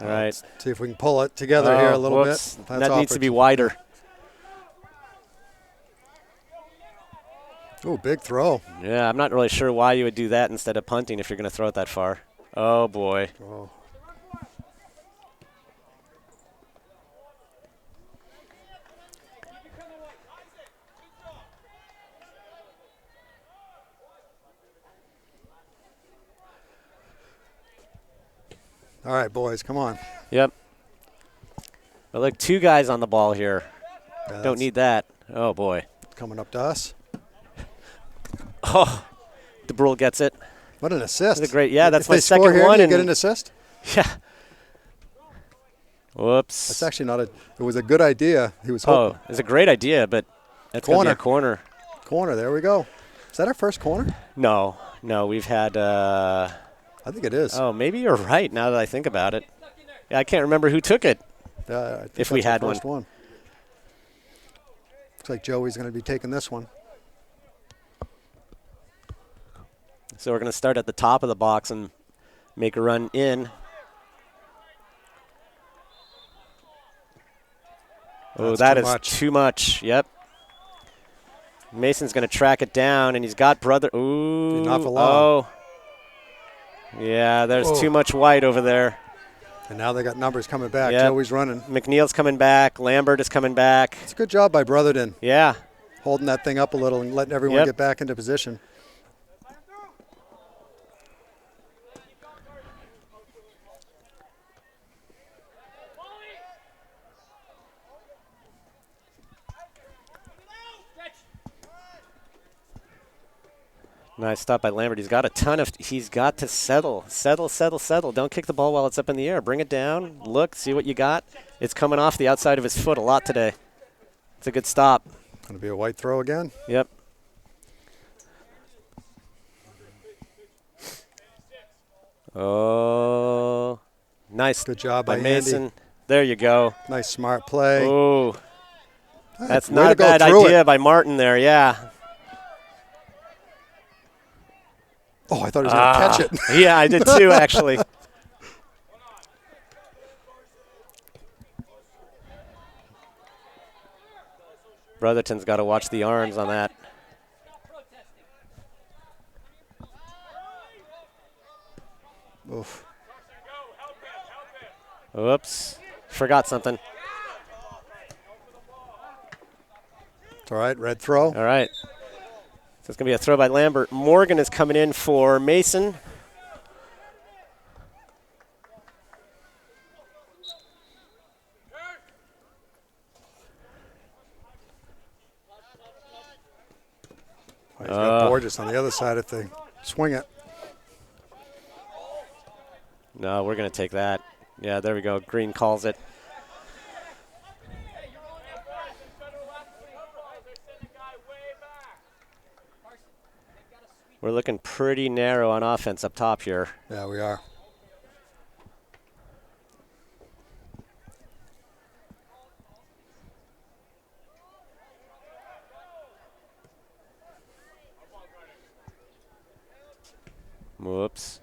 All right. Let's see if we can pull it together here a little whoops. bit. That needs to be wider. Oh, big throw. Yeah, I'm not really sure why you would do that instead of punting if you're going to throw it that far. Oh, boy. Oh. All right, boys, come on. Yep. But look, 2 guys on the ball here. Yeah, Don't need that. Oh, boy. coming up to us. Oh, DeBrule gets it. What an assist. That's a great, yeah, that's if my they score second here, one. you And get an assist? yeah. Whoops. That's actually not a – it was a good idea. He was hoping. Oh, it's a great idea, but that's going to be a corner. Corner, there we go. Is that our first corner? No, we've had I think it is. oh, maybe you're right now that I think about it. Yeah, I can't remember who took it. I think if we that's our had first one. Looks like Joey's going to be taking this one. So we're going to start at the top of the box and make a run in. Oh, that is too much. Yep. Mason's going to track it down, and he's got brother. Ooh. Not for long. Oh. Yeah, there's too much white over there. And now they got numbers coming back. Yep. Joey's running. McNeil's coming back. Lambert is coming back. It's a good job by Brotherton. Yeah. Holding that thing up a little and letting everyone get back into position. Nice stop by Lambert. He's got a ton of – he's got to settle. Don't kick the ball while it's up in the air. Bring it down. Look, see what you got. It's coming off the outside of his foot a lot today. It's a good stop. Going to be a white throw again. Yep. Oh, nice. Good job by Mason. Andy. There you go. Nice smart play. Oh. That's not a bad idea by Martin there, yeah. Oh, I thought he was going to catch it. Yeah, I did too, actually. Brotherton's got to watch the arms on that. Oof. Whoops. Forgot something. It's all right. Red throw. All right. So it's going to be a throw by Lambert. Morgan is coming in for Mason. He's got Borges on the other side if they swing it. No, we're going to take that. Yeah, there we go. Green calls it. We're looking pretty narrow on offense up top here. Yeah, we are. Whoops.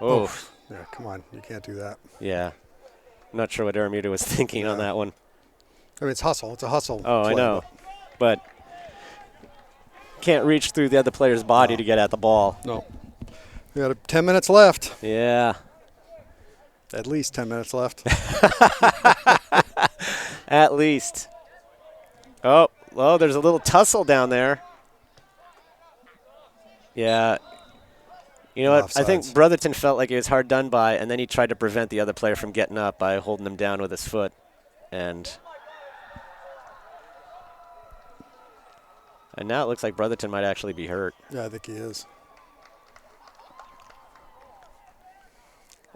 Oh. Yeah, come on. You can't do that. Yeah. I'm not sure what Aramuta was thinking on that one. I mean, it's hustle. It's a hustle. Oh, play, I know. But can't reach through the other player's body to get at the ball. No. We got 10 minutes left. Yeah. At least 10 minutes left. At least. Oh, well, there's a little tussle down there. Yeah. You know what? I think Brotherton felt like he was hard done by, and then he tried to prevent the other player from getting up by holding him down with his foot. And now it looks like Brotherton might actually be hurt. Yeah, I think he is.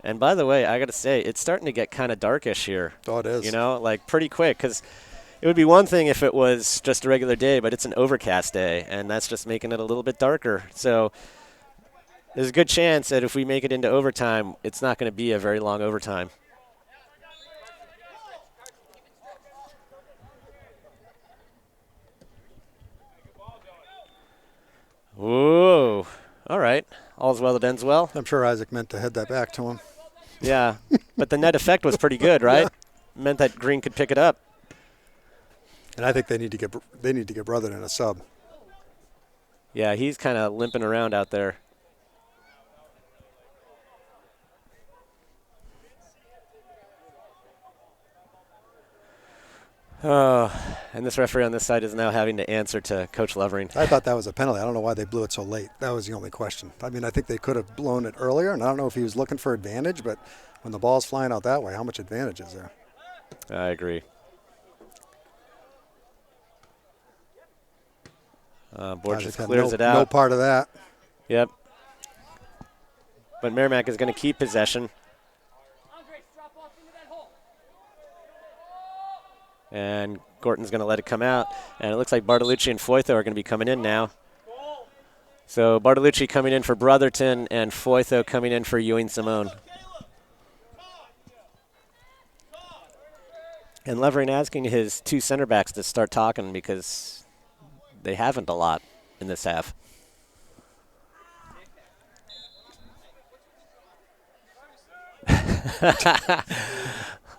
And by the way, I got to say, it's starting to get kind of darkish here. Oh, it is. You know, like pretty quick, because it would be one thing if it was just a regular day, but it's an overcast day, and that's just making it a little bit darker. So there's a good chance that if we make it into overtime, it's not going to be a very long overtime. Whoa. All right. All's well that ends well. I'm sure Isaac meant to head that back to him. Yeah. But the net effect was pretty good, right? Yeah. Meant that Green could pick it up. And I think they need to get Brotherton a sub. Yeah, he's kind of limping around out there. Oh, and this referee on this side is now having to answer to Coach Lovering. I thought that was a penalty. I don't know why they blew it so late. That was the only question. I mean, I think they could have blown it earlier, and I don't know if he was looking for advantage, but when the ball's flying out that way, how much advantage is there? I agree. Borges clears it out. No part of that. Yep. But Merrimack is going to keep possession. And Gorton's going to let it come out. And it looks like Bartolucci and Foytho are going to be coming in now. So Bartolucci coming in for Brotherton and Foytho coming in for Ewing Simone. And Levering asking his two center backs to start talking because they haven't a lot in this half.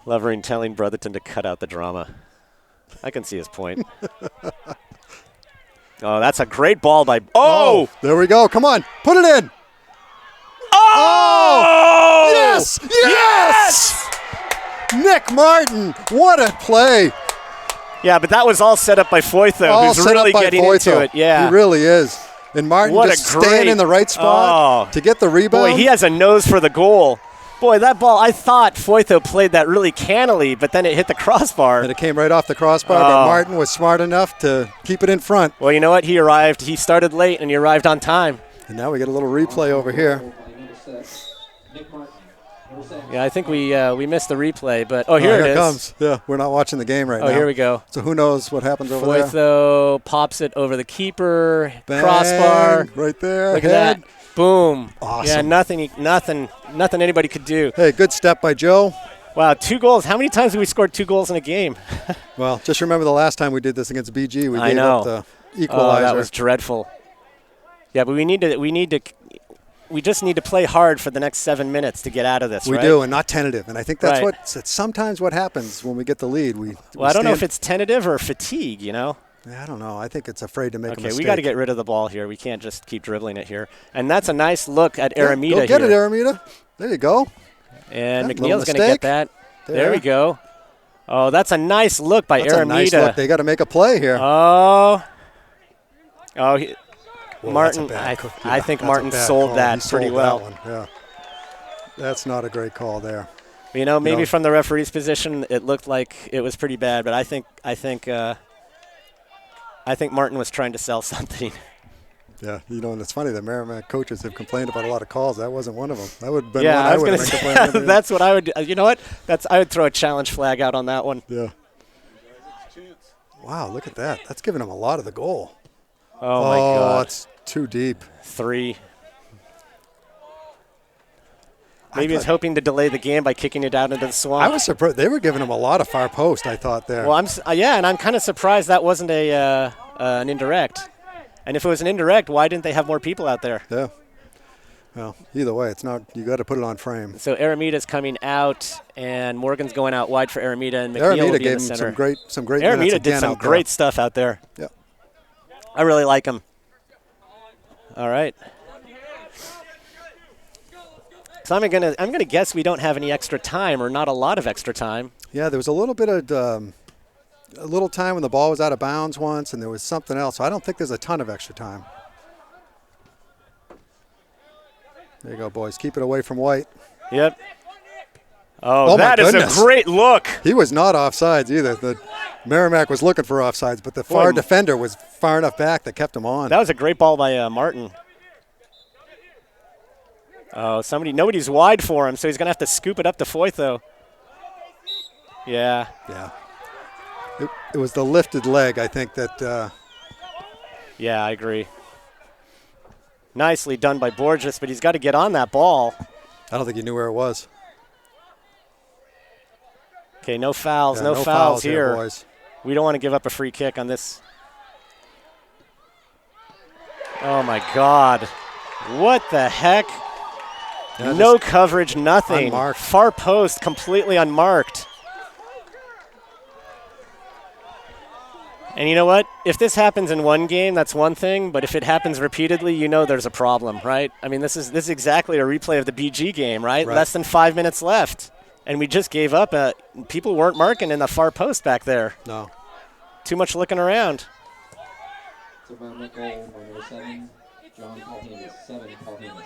Levering telling Brotherton to cut out the drama. I can see his point. Oh, that's a great ball by... Oh! There we go. Come on. Put it in. Oh! Yes! Yes! Nick Martin. What a play. Yeah, but that was all set up by Foytho, who's really getting into it. Yeah, he really is. And Martin just staying in the right spot to get the rebound. Boy, he has a nose for the goal. Boy, that ball, I thought Foytho played that really cannily, but then it hit the crossbar. And it came right off the crossbar, but Martin was smart enough to keep it in front. Well, you know what? He started late, and he arrived on time. And now we get a little replay over here. Yeah, I think we missed the replay, but here it is. Comes. Yeah, we're not watching the game right now. Oh, here we go. So who knows what happens over there? Foytho pops it over the keeper. Bang, crossbar. right there. Look Head. at that. Boom. Awesome. Yeah, nothing anybody could do. Hey, good step by Joe. Wow, 2 goals. How many times have we scored 2 goals in a game? Well, just remember the last time we did this against BG, we I gave know. up the equalizer. Oh, that was dreadful. Yeah, but we just need to play hard for the next 7 minutes to get out of this. We right? do, and not tentative. And I think that's Right. sometimes what happens when we get the lead. Well, I don't know if it's tentative or fatigue, you know? I don't know. I think it's afraid to make a Okay, mistake. we got to get rid of the ball here. We can't just keep dribbling it here. And that's a nice look at Aramita Go get here. it, Aramita. There you go. And Yeah, McNeil's going to mistake. get that. There we go. Oh, that's a nice look by That's Aramita. a nice look. They got to make a play here. Oh, Whoa, Martin. that's a bad I think that's a Martin bad sold call. that He pretty sold well. that one. Yeah. That's not a great call there. You know, maybe No. from the referee's position, it looked like it was pretty bad. But I think Martin was trying to sell something. Yeah, and it's funny. The Merrimack coaches have complained about a lot of calls. That wasn't one of them. That would have been Yeah, one I was would going have to been say complaining. that's what I would. You know what? I would throw a challenge flag out on that one. Yeah. Wow, look at that. That's giving him a lot of the goal. Oh my God, it's too deep. 3. Maybe he's hoping to delay the game by kicking it out into the swamp. I was surprised. They were giving him a lot of far post, I thought, there. Well, and I'm kind of surprised that wasn't an indirect. And if it was an indirect, why didn't they have more people out there? Yeah. Well, either way, it's not. You got to put it on frame. So Aramita's coming out, and Morgan's going out wide for Aramita, and McNeil will Aramita be in gave the him center. some great minutes Aramita again did some out there. great stuff out there. Yeah. I really like him. All right. So I'm gonna guess we don't have any extra time, or not a lot of extra time. Yeah, there was a little bit of a little time when the ball was out of bounds once, and there was something else. So I don't think there's a ton of extra time. There you go, boys. Keep it away from White. Yep. Oh, Oh, that my is goodness. a great look. He was not offsides either. The Merrimack was looking for offsides, but the far defender was far enough back that kept him on. That was a great ball by Martin. Oh, nobody's wide for him, so he's going to have to scoop it up to Foytho. Yeah. Yeah. It was the lifted leg, I think, that Yeah, I agree. Nicely done by Borges, but he's got to get on that ball. I don't think he knew where it was. Okay, no fouls. Yeah, no fouls here. boys. We don't want to give up a free kick on this. Oh, my God. What the heck? Yeah, No coverage, nothing. Unmarked. Far post, completely unmarked. And you know what? If this happens in one game, that's one thing. But if it happens repeatedly, you know there's a problem, right? I mean, this is exactly a replay of the BG game, right? Less than 5 minutes left. And we just gave up. People weren't marking in the far post back there. No. Too much looking around. So Merrimack goal by number 7, John Palhamus. 7, Palhamus.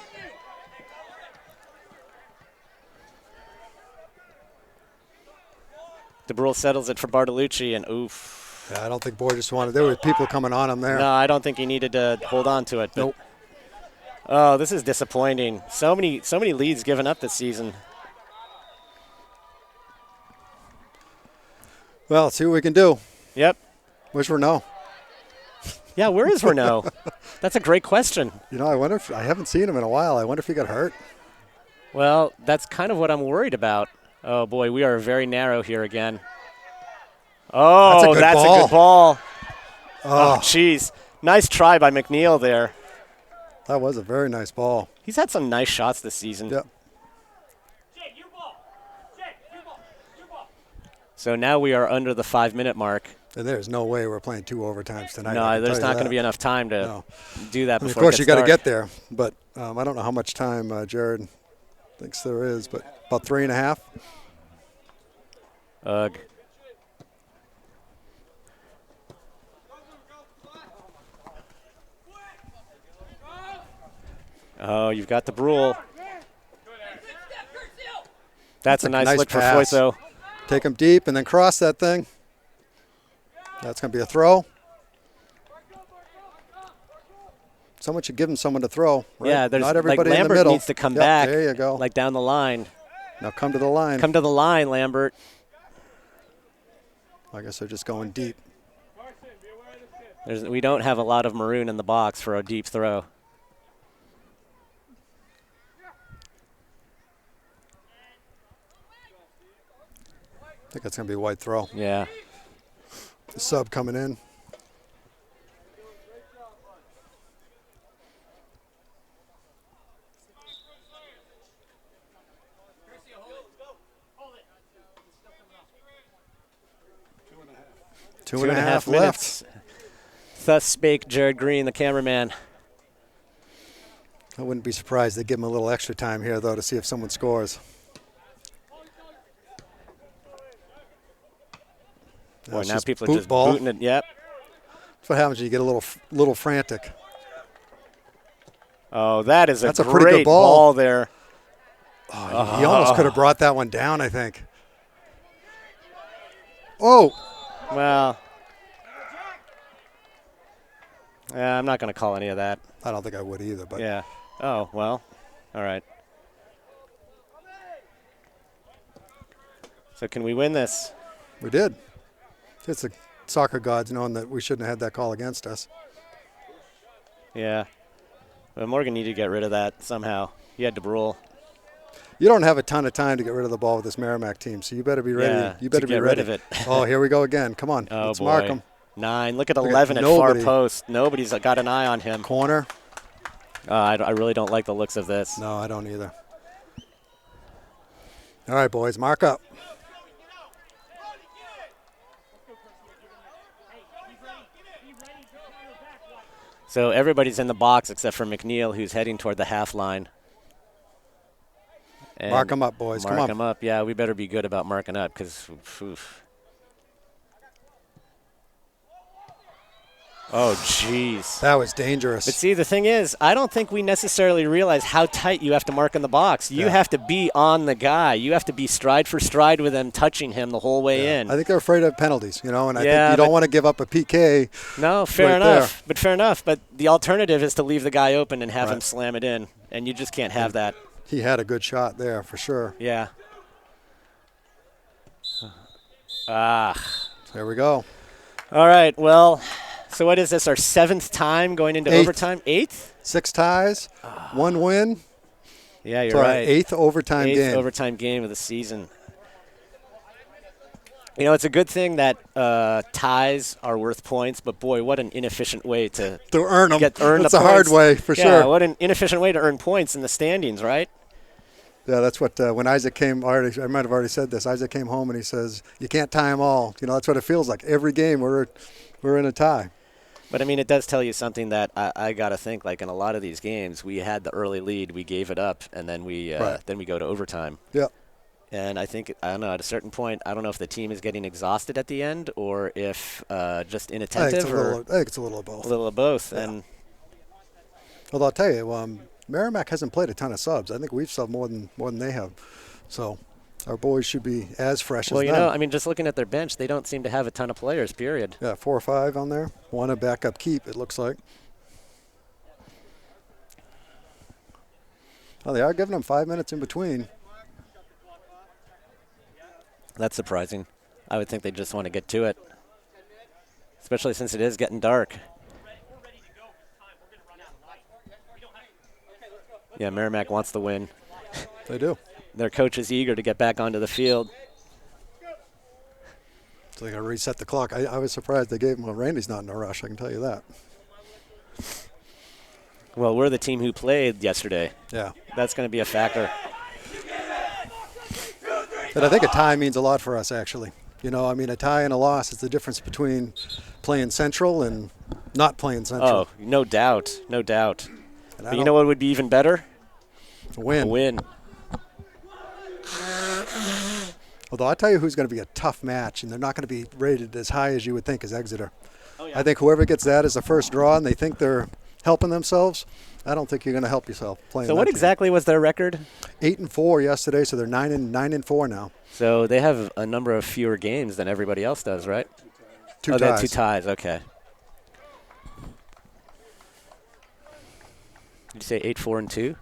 DeBrule settles it for Bartolucci, and oof. Yeah, I don't think Borges wanted. There were people coming on him there. No, I don't think he needed to hold on to it. But Nope. Oh, this is disappointing. So many leads given up this season. Well, let's see what we can do. Yep. Where's Renault? Yeah, where is Renault? That's a great question. You know, I wonder if I haven't seen him in a while. I wonder if he got hurt. Well, that's kind of what I'm worried about. Oh, boy, we are very narrow here again. Oh, that's a good ball. Oh, jeez. Nice try by McNeil there. That was a very nice ball. He's had some nice shots this season. Yep. So now we are under the 5-minute mark. And there's no way we're playing 2 overtimes tonight. No, there's not going to be enough time to do that before Of course, it you gets got to dark. get there. But I don't know how much time Jared thinks there is, but about 3.5. Ugh. Oh, you've got the Brule. That's a nice look pass. for Foytho. Take him deep and then cross that thing. That's going to be a throw. Someone should give him someone to throw. Right? Yeah, there's not everybody like in the Lambert middle. needs to come Yep, back. There you go. Like down the line. Now come to the line. Come to the line, Lambert. I guess they're just going deep. We don't have a lot of maroon in the box for a deep throw. I think that's going to be a white throw. Yeah. The sub coming in. Two and a half minutes. Thus spake Jared Green, the cameraman. I wouldn't be surprised they give him a little extra time here, though, to see if someone scores. Boy, It's now just people are boot just ball. booting it. Yep. That's what happens when you get a little frantic. Oh, that's a great pretty good ball. ball there. Oh, he almost could have brought that one down, I think. Oh. Well, yeah, I'm not going to call any of that. I don't think I would either, but Yeah. Oh, well, all right. So can we win this? we did. It's the soccer gods knowing that we shouldn't have had that call against us. Yeah. But Morgan needed to get rid of that somehow. He had to rule. You don't have a ton of time to get rid of the ball with this Merrimack team, so you better be ready. Yeah, you better to be get ready. rid of it. Oh, here we go again. Come on. Oh, Let's boy. mark them. 9. Look at Look at 11 at far nobody. post. Nobody's got an eye on him. Corner. I really don't like the looks of this. No, I don't either. All right, boys, mark up. So everybody's in the box except for McNeil, who's heading toward the half line. And Mark them up, boys. Come Mark on. them up. Yeah, we better be good about marking up because, oh, jeez. That was dangerous. But see, the thing is, I don't think we necessarily realize how tight you have to mark in the box. You have to be on the guy. You have to be stride for stride with him, touching him the whole way in. I think they're afraid of penalties, and I think Yeah, you don't want to give up a PK. No, fair right enough. But fair enough. But the alternative is to leave the guy open and have him Right. slam it in, and you just can't have that. He had a good shot there for sure. Yeah. Ah. There we go. All right. Well, so what is this? Our 7th time going into Eighth. overtime? 8th? 6 ties, 1 win. Yeah, you're It's our right. 8th overtime 8th game. overtime game of the season. You know, it's a good thing that ties are worth points, but boy, what an inefficient way to earn them. earn That's the a hard points. way for Yeah, sure. what an inefficient way to earn points in the standings, right? Yeah, that's what when Isaac came. I might have already said this. Isaac came home and he says, "You can't tie them all." That's what it feels like. Every game we're in a tie. But, I mean, it does tell you something that I got to think, like in a lot of these games, we had the early lead, we gave it up, and then we go to overtime. Yeah. And I think, I don't know, at a certain point, I don't know if the team is getting exhausted at the end or if just inattentive I think it's a little of both. a little of both. Yeah. And Although I'll tell you, Merrimack hasn't played a ton of subs. I think we've subbed more than they have. So our boys should be as fresh well, as you them. know, I mean, just looking at their bench, they don't seem to have a ton of players, period. Yeah, 4 or 5 on there. 1 a backup keep, it looks like. Oh, they are giving them 5 minutes in between. That's surprising. I would think they just want to get to it, especially since it is getting dark. Yeah, Merrimack wants the win. They do. Their coach is eager to get back onto the field. So they got to reset the clock. I was surprised they gave him. Well, Randy's not in a rush, I can tell you that. Well, we're the team who played yesterday. Yeah. That's going to be a factor. But I think a tie means a lot for us, actually. A tie and a loss is the difference between playing Central and not playing Central. Oh, no doubt. No doubt. And But you know what would be even better? A win. A win. Although I'll tell you who's going to be a tough match, and they're not going to be rated as high as you would think as Exeter. Oh, yeah. I think whoever gets that as the first draw and they think they're helping themselves, I don't think you're going to help yourself playing. So what exactly was their record? 8-4 yesterday, so they're 9-4 now. So they have a number of fewer games than everybody else does, right? 2 They had ties. 2 ties. Okay. Did you say 8-4-2?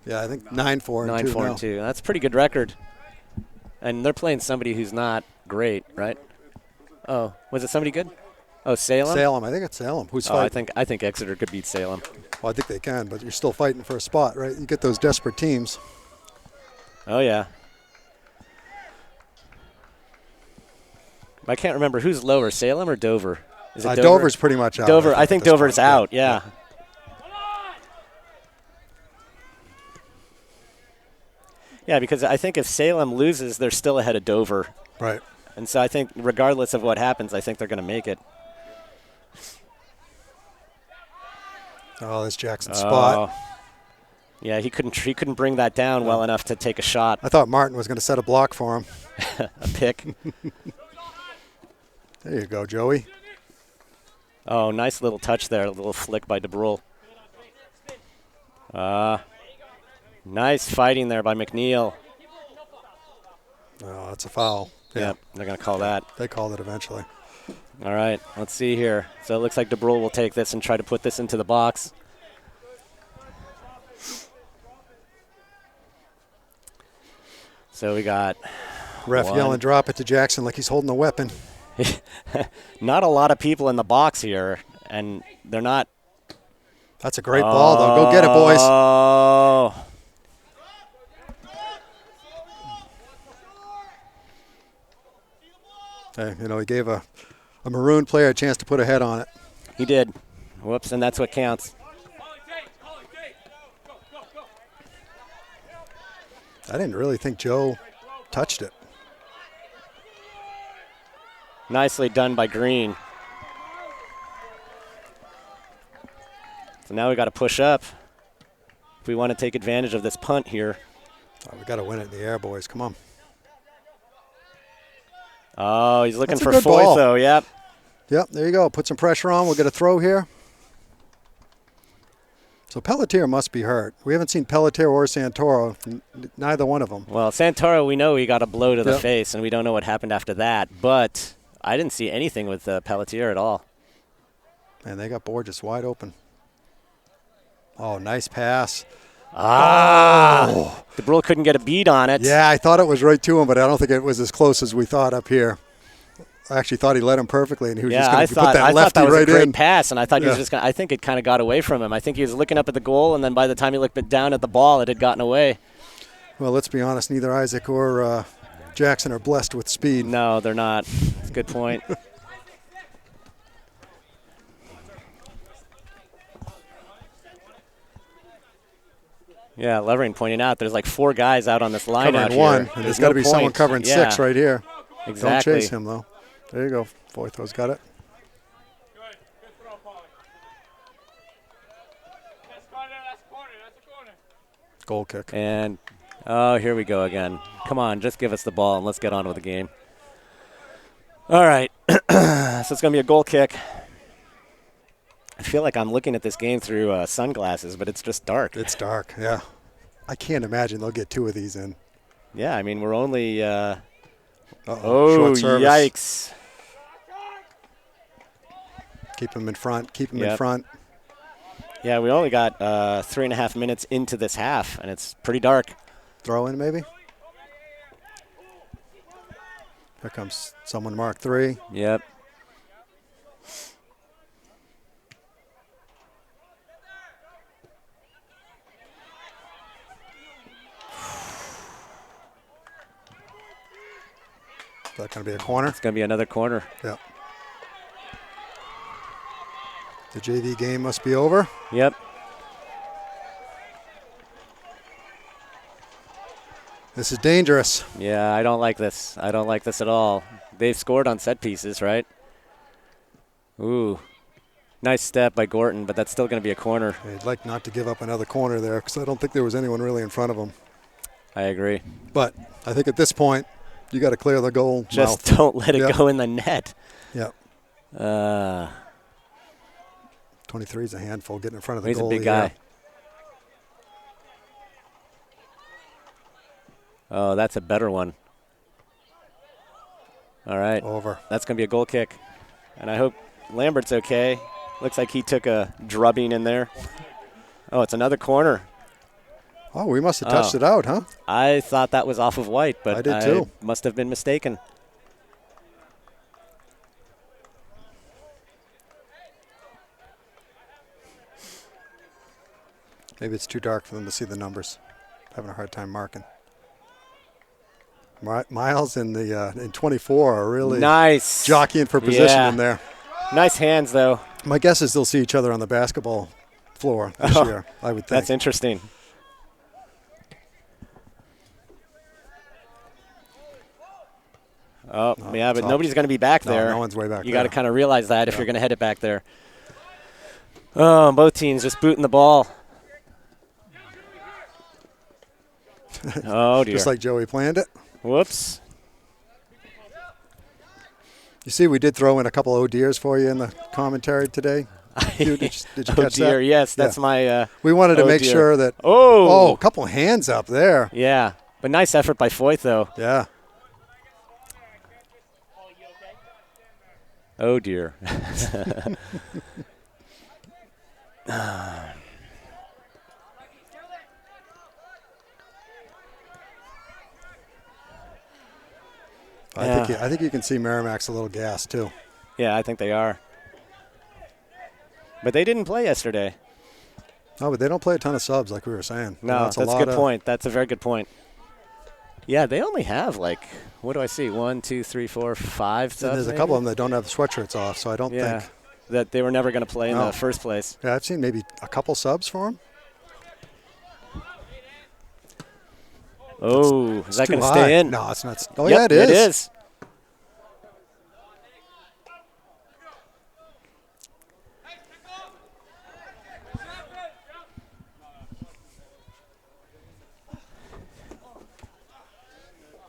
Yeah, I think 9-4 and 2 9-4 now. and 2. That's a pretty good record. And they're playing somebody who's not great, right? Oh, was it somebody good? Oh, Salem? Salem. I think it's Salem. Who's I fighting? think Exeter could beat Salem. Well, I think they can, but you're still fighting for a spot, right? You get those desperate teams. Oh, yeah. I can't remember who's lower, Salem or Dover? Is it Dover? Dover's pretty much out. Dover. I think Dover's out, yeah. Yeah, because I think if Salem loses, they're still ahead of Dover. Right. And so I think regardless of what happens, I think they're going to make it. Oh, that's Jackson's spot. Yeah, he couldn't bring that down well enough to take a shot. I thought Martin was going to set a block for him. A pick. There you go, Joey. Oh, nice little touch there, a little flick by DeBrule. Nice fighting there by McNeil. Oh, that's a foul. Yeah, they're going to call that. They called it eventually. All right, let's see here. So it looks like DeBrule will take this and try to put this into the box. So we got ref yelling, drop it to Jackson like he's holding a weapon. Not a lot of people in the box here, and they're not. That's a great ball, though. Go get it, boys. Oh. Hey, he gave a maroon player a chance to put a head on it. He did. Whoops, and that's what counts. I didn't really think Joe touched it. Nicely done by Green. So now we got to push up if we want to take advantage of this punt here. Oh, we got to win it in the air, boys. Come on. Oh, he's looking That's for a good ball. Foytho. Yep. Yep, there you go. Put some pressure on. We'll get a throw here. So Pelletier must be hurt. We haven't seen Pelletier or Santoro, neither one of them. Well, Santoro, we know he got a blow to the face, and we don't know what happened after that. But I didn't see anything with Pelletier at all. Man, they got Borges wide open. Oh, nice pass. Oh. DeBrule couldn't get a beat on it. Yeah, I thought it was right to him, but I don't think it was as close as we thought up here. I actually thought he led him perfectly, and he was just going to put that lefty that was right a great in. pass, and I thought he was just going. I think it kind of got away from him. I think he was looking up at the goal, and then by the time he looked down at the ball, it had gotten away. Well, let's be honest. Neither Isaac or Jackson are blessed with speed. No, they're not. That's a good point. Yeah, Levering pointing out there's like 4 guys out on this line covering out one, here. and there's got to be someone covering 6 right here. Exactly. Don't chase him, though. There you go. Foytho's got it. Goal kick. And, oh, here we go again. Come on, just give us the ball and let's get on with the game. All right. So it's going to be a goal kick. I feel like I'm looking at this game through sunglasses, but it's just dark. It's dark, yeah. I can't imagine they'll get 2 of these in. Yeah, I mean, we're only short service. Yikes. Keep him in front. Keep him in front. Yeah, we only got 3.5 minutes into this half, and it's pretty dark. Throw in, maybe? Here comes someone marked 3. Yep. Is that going to be a corner? It's going to be another corner. Yep. The JV game must be over. Yep. This is dangerous. Yeah, I don't like this. I don't like this at all. They've scored on set pieces, right? Ooh. Nice step by Gorton, but that's still going to be a corner. I'd like not to give up another corner there because I don't think there was anyone really in front of him. I agree. But I think at this point, you got to clear the goal Just mouth. don't let it go in the net. Yep. 23 is a handful getting in front of the goal. He's a big guy. Oh, that's a better one. All right. Over. That's going to be a goal kick. And I hope Lambert's okay. Looks like he took a drubbing in there. Oh, it's another corner. Oh, we must have touched it out, huh? I thought that was off of White, but I did too. Must have been mistaken. Maybe it's too dark for them to see the numbers. Having a hard time marking. Miles and in 24 are really nice jockeying for position in there. Nice hands, though. My guess is they'll see each other on the basketball floor this year, I would think. That's interesting. Oh, yeah, but nobody's going to be back there. No one's way back there. You got to kind of realize that if you're going to head it back there. Oh, both teams just booting the ball. Oh, dear. Just like Joey planned it. Whoops. You see, we did throw in a couple ODers for you in the commentary today. Did you catch that? Yes, that's my we wanted to make sure that. Oh, a couple hands up there. Yeah, but nice effort by Foyth, though. Yeah. Oh, dear. I think you can see Merrimack's a little gassed, too. Yeah, I think they are. But they didn't play yesterday. No, but they don't play a ton of subs like we were saying. No, that's a good point. That's a very good point. Yeah, they only have, like, what do I see? 1, 2, 3, 4, 5 subs. And there's a couple of them that don't have the sweatshirts off, so I don't think. That they were never going to play in the first place. Yeah, I've seen maybe a couple subs for them. Oh, is that going to stay in? No, it's not. Oh, yep, yeah, it is. It is.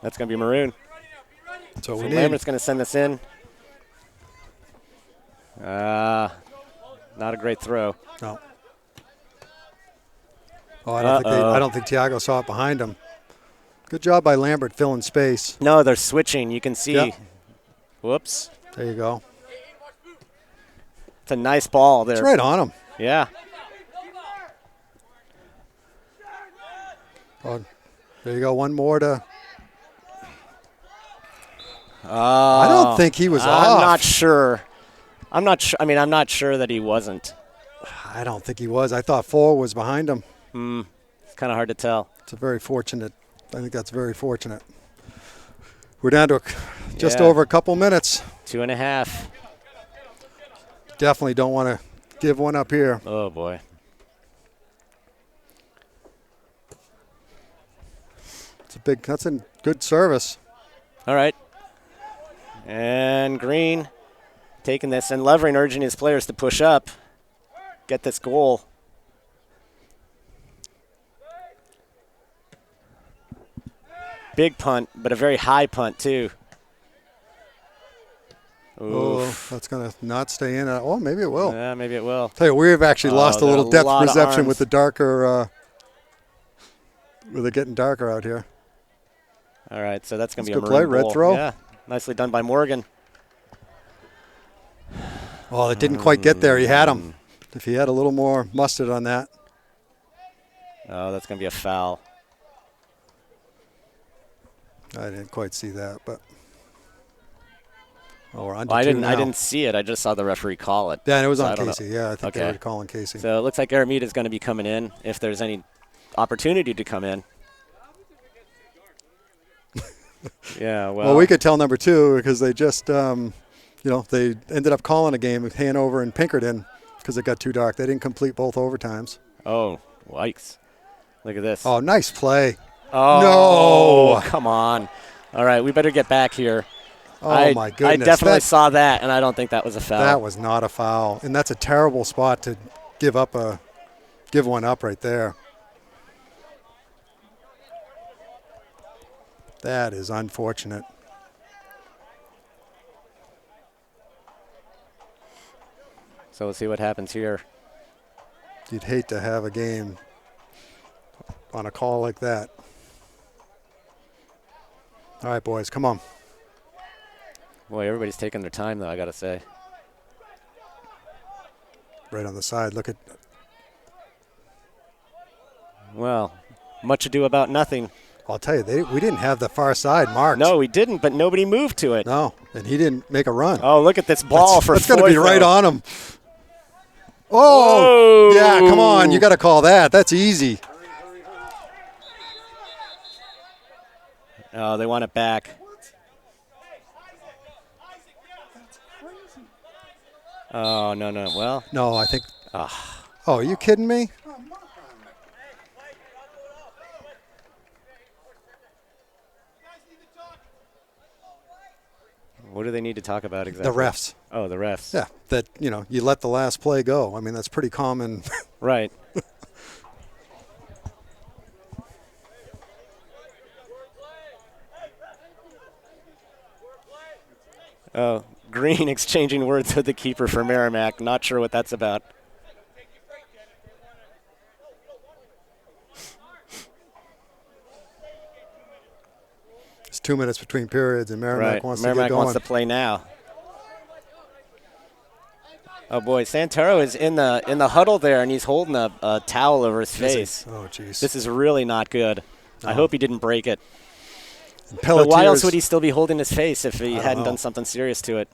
That's going to be maroon. So Lambert's going to send this in. Not a great throw. No. Oh, I don't think Thiago saw it behind him. Good job by Lambert filling space. No, they're switching. You can see. Yep. Whoops. There you go. It's a nice ball there. It's right on him. Yeah. Oh, there you go. One more to. I don't think he was off. I'm not sure. I'm not sure. I mean, I'm not sure that he wasn't. I don't think he was. I thought 4 was behind him. It's kind of hard to tell. It's a very fortunate. I think that's very fortunate. We're down to just over a couple minutes. 2.5. Definitely don't want to give one up here. Oh, boy. That's a good service. All right. And Green taking this and Levering urging his players to push up, get this goal. Big punt, but a very high punt, too. Oof. Oh, that's going to not stay in. Oh, maybe it will. Yeah, maybe it will. Tell you, we've actually lost a little depth perception with the darker, with it getting darker out here. All right, so that's going to be a good play, maroon red goal. throw. Yeah, nicely done by Morgan. Oh, it didn't quite get there. He had him. If he had a little more mustard on that. Oh, that's going to be a foul. I didn't quite see that, but we're on to I two didn't. now. I didn't see it. I just saw the referee call it. Yeah, and it was so on Casey. Yeah, I think they were calling Casey. So it looks like Aramita is going to be coming in if there's any opportunity to come in. Yeah, well, we could tell number 2 because they just, they ended up calling a game with Hanover and Pinkerton because it got too dark. They didn't complete both overtimes. Oh, yikes. Look at this. Oh, nice play. Oh, no. Come on. All right, we better get back here. Oh, my goodness. I definitely saw that, and I don't think that was a foul. That was not a foul. And that's a terrible spot to give one up right there. That is unfortunate. So let's see what happens here. You'd hate to have a game on a call like that. All right, boys, come on. Boy, everybody's taking their time, though, I got to say. Right on the side. Look at. Well, Much ado about nothing. I'll tell you, we didn't have the far side marked. No, we didn't, but nobody moved to it. No, and he didn't make a run. Oh, look at this ball for That's going to be right Foytho. on him. Oh, Whoa. yeah, come on. You got to call that. That's easy. Oh, they want it back. Oh, no. Well, No, I think. Oh, are you kidding me? what do they need to talk about exactly? The refs. Oh, the refs. Yeah, that, you let the last play go. I mean, that's pretty common. Right. Oh, Green exchanging words with the keeper for Merrimack. Not sure what that's about. It's 2 minutes between periods, and Merrimack Right. wants Merrimack to get going. wants to play now. Oh boy, Santero is in the huddle there, and he's holding a towel over his face. Oh, jeez. This is really not good. I hope he didn't break it. Pelletiers, But why else would he still be holding his face if he hadn't know. done something serious to it?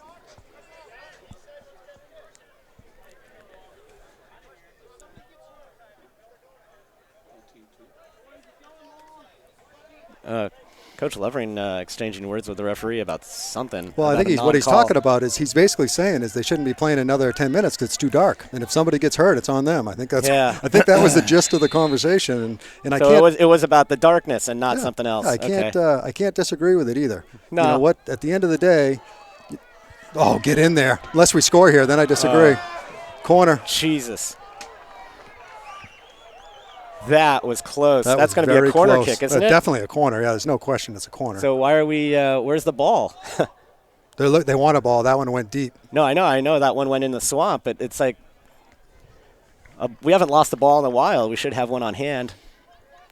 Coach Levering exchanging words with the referee about something. Well, I about think a what he's non-call. talking about is he's basically saying is they shouldn't be playing another 10 minutes because it's too dark. And if somebody gets hurt, it's on them. I think that's. Yeah. I think that was the gist of the conversation. And I So can't. it was about the darkness and not yeah, something else. I can't. Okay. I can't disagree with it either. No. You know what? At the end of the day, get in there. Unless we score here, then I disagree. Corner. Jesus. That was close. That That's was going to be very a corner close. kick, isn't it? Definitely a corner. Yeah, there's no question it's a corner. So why are we? Where's the ball? They want a ball. That one went deep. No, I know that one went in the swamp, but it's like we haven't lost the ball in a while. We should have one on hand.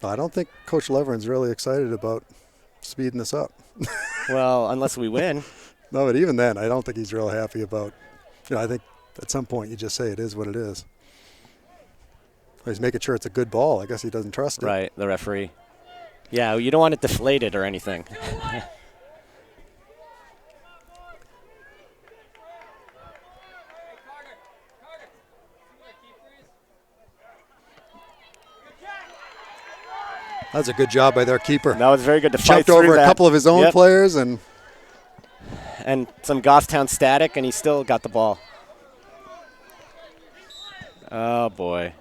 I don't think Coach Leveren's really excited about speeding this up. Well, unless we win. No, but even then, I don't think he's real happy about. I think at some point you just say it is what it is. He's making sure it's a good ball. I guess he doesn't trust it. Right, the referee. Yeah, you don't want it deflated or anything. That's a good job by their keeper. That was very good to fight Jumped through over that. a couple of his own Yep. players and some Goffstown static, and he still got the ball. Oh, boy.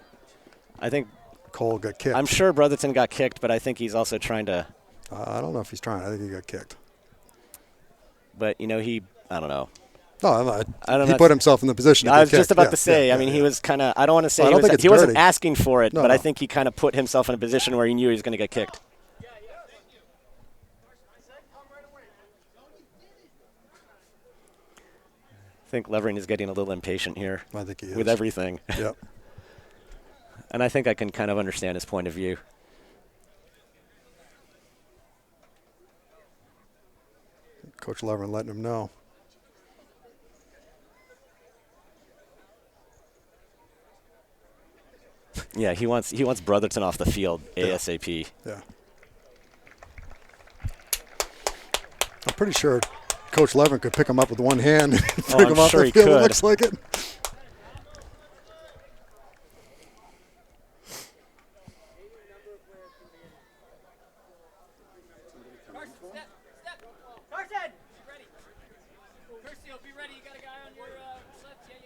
I think Cole got kicked. I'm sure Brotherton got kicked, but I think he's also trying to. I don't know if he's trying. I think he got kicked. But, I don't know. No, I don't he know. put himself in the position to I get was just kicked. about Yeah, to say. yeah, I mean, yeah, he yeah. was kind of. I don't want to say I don't think it's he wasn't dirty. asking for it, No, but I no. think he kind of put himself in a position where he knew he was going to get kicked. I think Levering is getting a little impatient here I think he is. with everything. Yep. And I think I can kind of understand his point of view. Coach Leveren letting him know. Yeah, he wants Brotherton off the field ASAP. Yeah. I'm pretty sure Coach Leveren could pick him up with one hand and bring I'm him off sure the he field. It could. looks like it. Carson, step. Carson, ready. Curcio, be ready. You got a guy on your left. Yeah.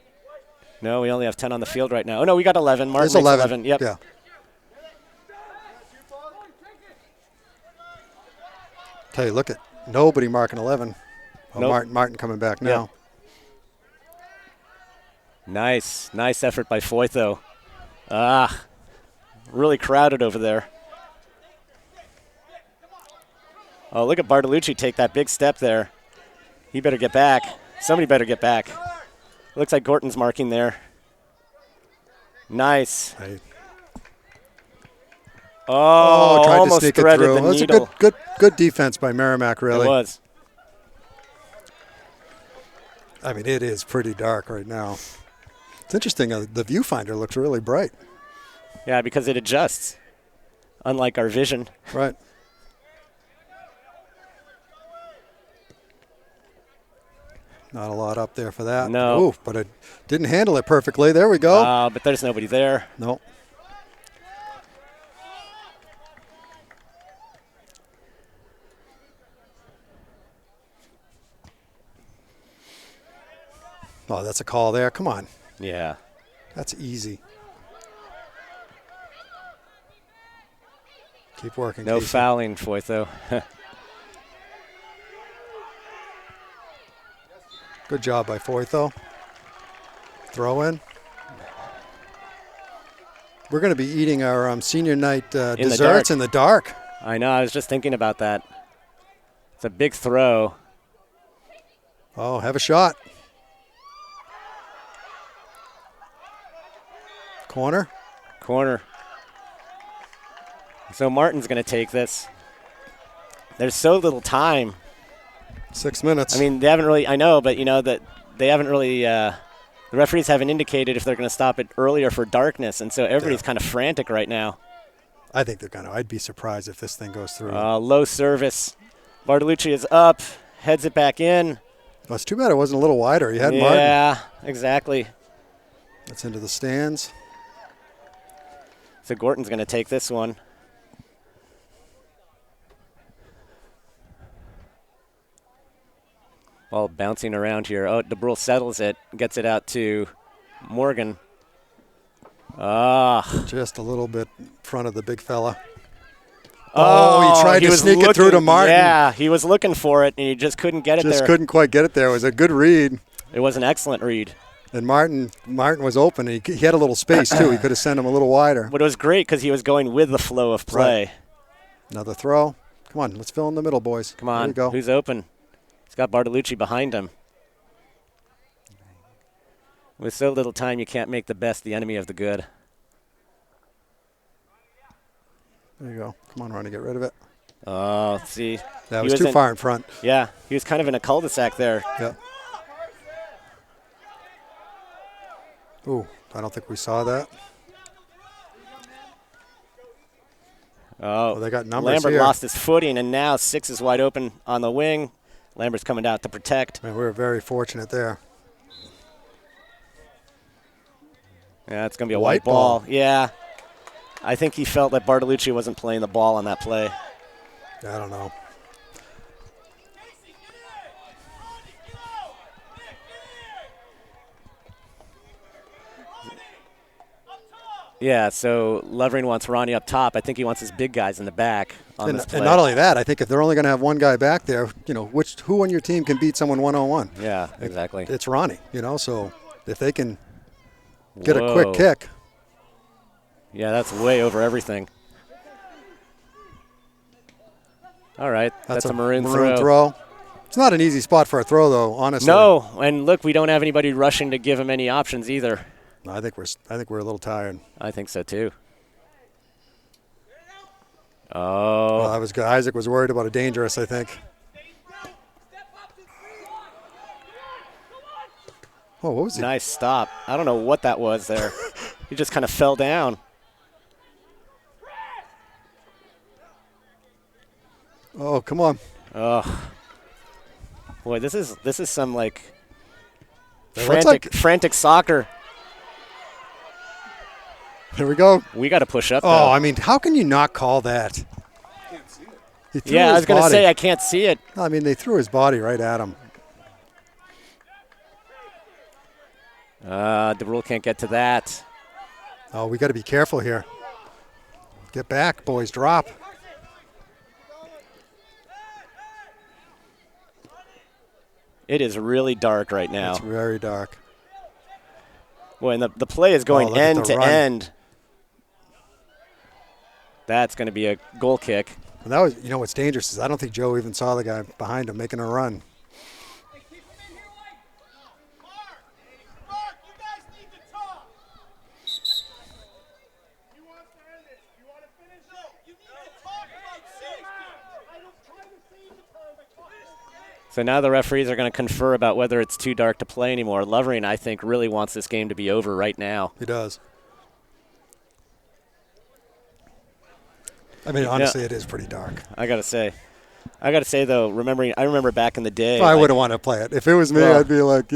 No, we only have 10 on the field right now. Oh, no, we got 11. Martin There's makes 11. Yep. Yeah. Tell you, look at nobody marking 11. Oh, Nope. Martin coming back now. Nice effort by Foytho. Really crowded over there. Oh, look at Bartolucci take that big step there. He better get back. Somebody better get back. Looks like Gorton's marking there. Nice. Hey. Oh, Tried to almost sneak it threaded through. the That's needle. a good defense by Merrimack, really. It was. I mean, it is pretty dark right now. It's interesting. The viewfinder looks really bright. Yeah, because it adjusts. unlike our vision. Right. Not a lot up there for that. No. Ooh, but it didn't handle it perfectly. There we go. But there's nobody there. No. Oh, that's a call there. Come on. Yeah. That's easy. Keep working, No Casey. fouling, Foytho. Good job by Foytho. Throw in. We're going to be eating our senior night desserts in the dark. I know. I was just thinking about that. It's a big throw. Oh, have a shot. Corner. So Martin's going to take this. There's so little time. 6 minutes. I mean, they haven't really, I know, but you know that they haven't really, the referees haven't indicated if they're going to stop it earlier for darkness, and so everybody's kind of frantic right now. I think they're going to. I'd be surprised if this thing goes through. Low service. Bartolucci is up, heads it back in. Well, it's too bad it wasn't a little wider. You had Martin. Yeah, exactly. That's into the stands. So Gorton's going to take this one. Ball bouncing around here. Oh, DeBrule settles it, gets it out to Morgan. Just a little bit in front of the big fella. Oh, he tried to sneak it through to Martin. Yeah, he was looking for it, and he just couldn't get it there. Just couldn't quite get it there. It was a good read. It was an excellent read. And Martin was open. He had a little space, too. He could have sent him a little wider. But it was great because he was going with the flow of play. Right. Another throw. Come on, let's fill in the middle, boys. Come on. There we go. Who's open? He's got Bartolucci behind him. With so little time, you can't make the best the enemy of the good. There you go. Come on, Ronnie, get rid of it. Oh, see. That was too far in front. Yeah, he was kind of in a cul-de-sac there. Yeah. Ooh, I don't think we saw that. Oh, they got numbers Lambert here. lost his footing, and now 6 is wide open on the wing. Lambert's coming out to protect. And we were very fortunate there. Yeah, it's going to be a white ball. Yeah. I think he felt that Bartolucci wasn't playing the ball on that play. I don't know. Yeah, so Levering wants Ronnie up top. I think he wants his big guys in the back on this play. And not only that, I think if they're only going to have one guy back there, you know, who on your team can beat someone one-on-one? Yeah, exactly. It's Ronnie, you know, so if they can get a quick kick. Yeah, that's way over everything. All right, that's a maroon throw. It's not an easy spot for a throw, though, honestly. No, and look, we don't have anybody rushing to give him any options either. I think we're a little tired. I think so too. Oh. Well, Isaac was worried about a dangerous, I think. Oh, what was he? Nice stop. I don't know what that was there. He just kind of fell down. Oh, come on. Oh. Boy, this is some like frantic soccer. Here we go. We got to push up. Oh, I mean, how can you not call that? Can't see it. He threw Yeah, his I was going to body. say I can't see it. I mean, they threw his body right at him. DeBrule can't get to that. Oh, we got to be careful here. Get back, boys. Drop. It is really dark right now. It's very dark. Boy, and the play is going look at end the to run. end. That's going to be a goal kick. And that was, you know, what's dangerous is I don't think Joe even saw the guy behind him making a run. So now the referees are going to confer about whether it's too dark to play anymore. Lovering, I think, really wants this game to be over right now. He does. I mean, honestly, it is pretty dark. I gotta say though, I remember back in the day. I wouldn't want to play it. If it was me, I'd be like,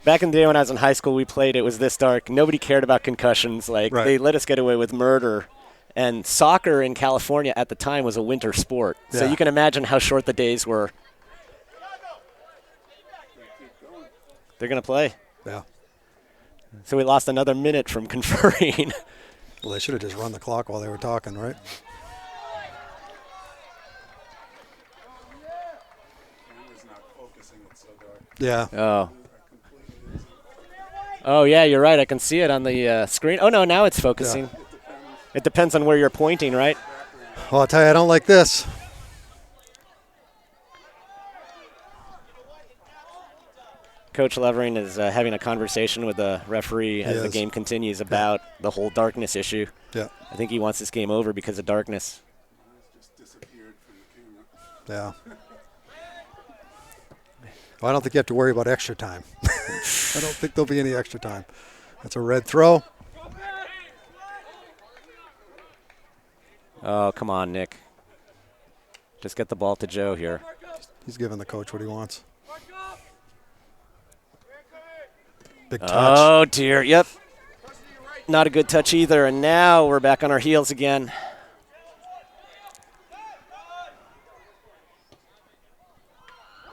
Back in the day when I was in high school, we played. It was this dark. Nobody cared about concussions. Like Right. they let us get away with murder. And soccer in California at the time was a winter sport. So Yeah. you can imagine how short the days were. They're going to play. Yeah. So we lost another minute from conferring. Well, they should have just run the clock while they were talking, right? Camera's not focusing, it's so dark. Yeah. Oh. Oh, yeah, you're right. I can see it on the screen. Oh, no, now it's focusing. It depends on where you're pointing, right? Well, I'll tell you, I don't like this. Coach Levering is having a conversation with the referee as the is. game continues about the whole darkness issue. Yeah. I think he wants this game over because of darkness. Just disappeared from the camera. Yeah. Well, I don't think you have to worry about extra time. I don't think there'll be any extra time. That's a red throw. Oh, come on, Nick. Just get the ball to Joe here. He's giving the coach what he wants. Big touch. Oh, dear. Yep. Not a good touch either. And now we're back on our heels again.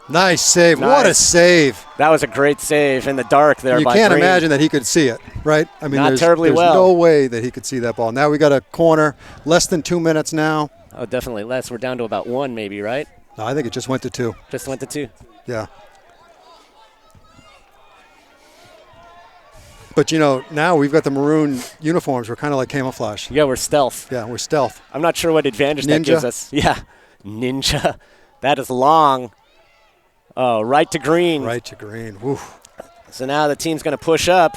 Nice save. Nice. What a save. That was a great save in the dark there You by can't Green. imagine that he could see it, right? I mean, Not there's terribly well. no way that he could see that ball. Now we got a corner. Less than 2 minutes now. Oh, definitely less. We're down to about 1 maybe, right? No, I think it just went to 2. Just went to 2. Yeah. But, now we've got the maroon uniforms. We're kind of like camouflage. Yeah, we're stealth. Yeah, we're stealth. I'm not sure what advantage that Ninja. gives us. Yeah, ninja. That is long. Oh, right to Green. Right to Green. Woo. So now the team's going to push up.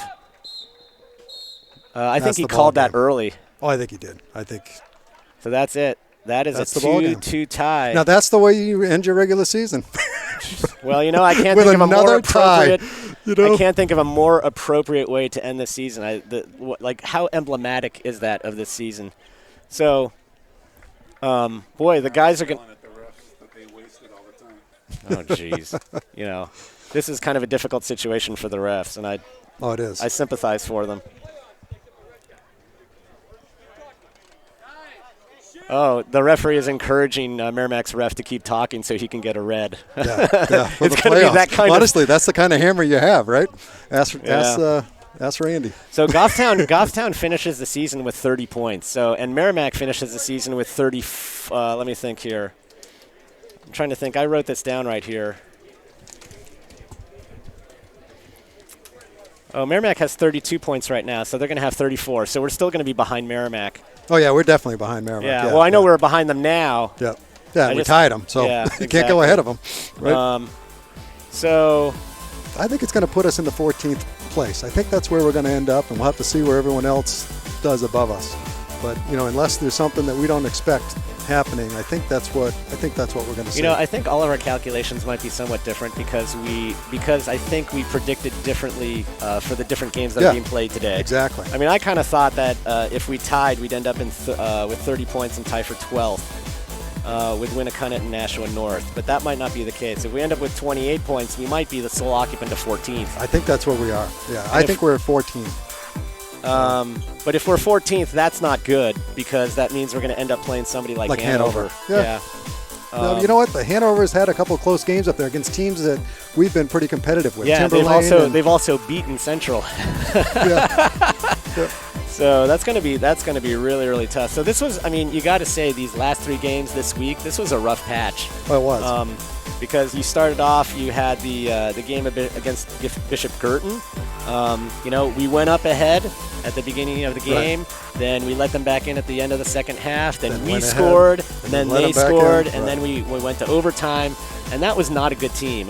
I think That's he the ball called that game. early. Oh, I think he did. I think. So that's it. That is That's a the ball game. 2-2 tie. Now, that's the way you end your regular season. Well, I can't With think of a more another tie, appropriate. I can't think of a more appropriate way to end this season. How emblematic is that of this season? So, boy, the guys are going. At the refs that they wasted all the time. Oh, jeez. This is kind of a difficult situation for the refs, and Oh, it is. I sympathize for them. Oh, the referee is encouraging Merrimack's ref to keep talking so he can get a red. Yeah, for It's the going to be that playoffs. kind Honestly, that's the kind of hammer you have, right? Ask Yeah. Randy. So Goffstown finishes the season with 30 points. And Merrimack finishes the season with 30. Let me think here. I'm trying to think. I wrote this down right here. Oh, Merrimack has 32 points right now, so they're going to have 34. So we're still going to be behind Merrimack. Oh, yeah, we're definitely behind Merrimack. Yeah. Well, I know yeah. we're behind them now. Yeah, yeah, I we just- tied them, so yeah, you can't go exactly. ahead of them. Right? So I think it's going to put us in the 14th place. I think that's where we're going to end up, and we'll have to see where everyone else does above us. But unless there's something that we don't expect happening, I think that's what we're going to see. I think all of our calculations might be somewhat different because I think we predicted differently for the different games that are being played today. Exactly. I mean, I kind of thought that if we tied, we'd end up with 30 points and tie for 12th with Winnicott and Nashua North. But that might not be the case. If we end up with 28 points, we might be the sole occupant of 14th. I think that's where we are. Yeah, I think we're at 14. But if we're 14th, that's not good because that means we're going to end up playing somebody like Hanover. Yeah. You know what? The Hanover's had a couple of close games up there against teams that we've been pretty competitive with. Yeah, Timberlane they've also beaten Central. yeah. So that's going to be really, really tough. So this was, you got to say, these last 3 games this week, this was a rough patch. Oh, it was. Because you started off, you had the game against Bishop Girton. We went up ahead at the beginning of the game. Right. Then we let them back in at the end of the second half. Then we went ahead, scored. and Then let they them back scored. in. And Right. then we went to overtime. And that was not a good team.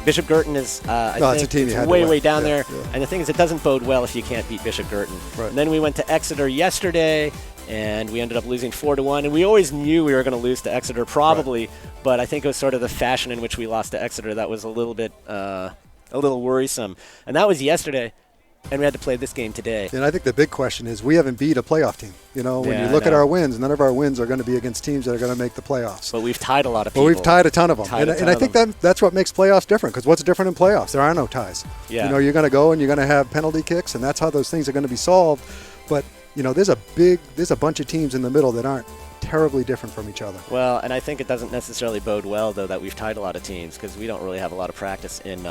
Bishop Girton is, I No, it's think, a team you had to way, win. way down Yeah, there. yeah. And the thing is, it doesn't bode well if you can't beat Bishop Girton. Right. And then we went to Exeter yesterday, and we ended up losing 4-1. And we always knew we were going to lose to Exeter, probably. But I think it was sort of the fashion in which we lost to Exeter that was a little bit, a little worrisome. And that was yesterday. And we had to play this game today. And I think the big question is we haven't beat a playoff team. You know, when Yeah, you look I at know. our wins, none of our wins are going to be against teams that are going to make the playoffs. But we've tied a lot of But people. we've tied a ton of them. Tied a And ton I of think them. that's what makes playoffs different, because what's different in playoffs? There are no ties. Yeah. You know, you're going to go and you're going to have penalty kicks, and that's how those things are going to be solved. But, you know, there's a bunch of teams in the middle that aren't terribly different from each other. Well, and I think it doesn't necessarily bode well, though, that we've tied a lot of teams because we don't really have a lot of practice in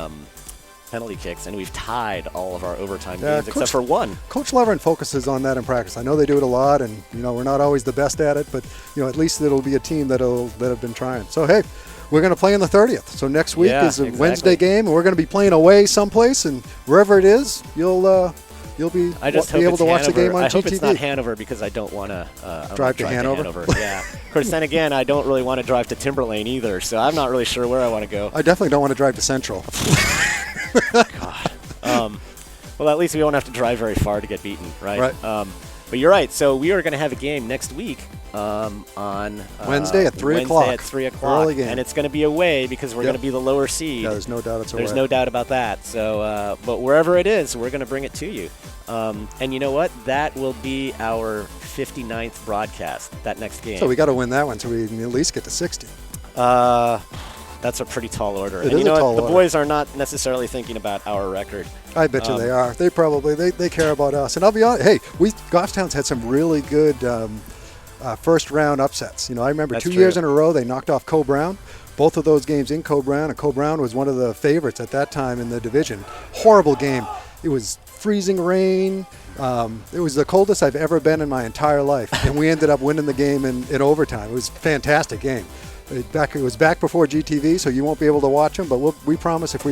penalty kicks, and we've tied all of our overtime games except for one. Coach Levering focuses on that in practice. I know they do it a lot, and you know we're not always the best at it, but you know at least it'll be a team that have been trying. So hey, we're going to play on the 30th. So next week is a Wednesday game, and we're going to be playing away someplace, and wherever it is, you'll be I just be hope able it's to watch Hanover. the game on I GTV. hope it's not Hanover because I don't want to Drive to Hanover? Yeah. Of course, then again, I don't really want to drive to Timberlane either, so I'm not really sure where I want to go. I definitely don't want to drive to Central. Well, at least we won't have to drive very far to get beaten, right? Right. But you're right. So we are going to have a game next week on Wednesday at 3 o'clock. Wednesday at 3 o'clock. Early game. And it's going to be away because we're Yep. going to be the lower seed. Yeah, there's no doubt it's There's away. no doubt about that. So, but wherever it is, we're going to bring it to you. And you know what? That will be our 59th broadcast, that next game. So we got to win that one so we can at least get to 60. That's a pretty tall order. It and is you know a what? tall The order. boys are not necessarily thinking about our record. I bet you they are. They probably they care about us. And I'll be honest. Hey, Goffstown's had some really good first round upsets. You know, I remember That's 2 true. years in a row they knocked off Co-Brown. Both of those games in Co-Brown, and Co-Brown was one of the favorites at that time in the division. Horrible game. It was freezing rain. It was the coldest I've ever been in my entire life, and we ended up winning the game in overtime. It was a fantastic game. It was back before GTV, so you won't be able to watch them. But we promise if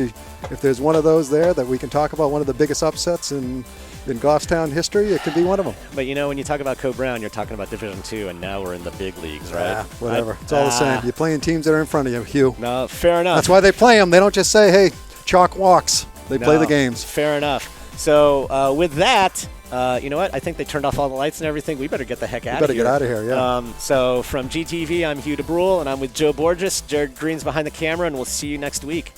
there's one of those there that we can talk about, one of the biggest upsets in Goffstown history, it could be one of them. But you know, when you talk about Co-Brown, you're talking about Division II, and now we're in the big leagues, right? Yeah, whatever. It's all the same. You're playing teams that are in front of you, Hugh. No, fair enough. That's why they play them. They don't just say, "Hey, chalk walks." They play the games. Fair enough. So with that, you know what? I think they turned off all the lights and everything. We better get the heck out of here. Better get out of here, yeah. So from GTV, I'm Hugh DeBrule, and I'm with Joe Borges. Jared Green's behind the camera, and we'll see you next week.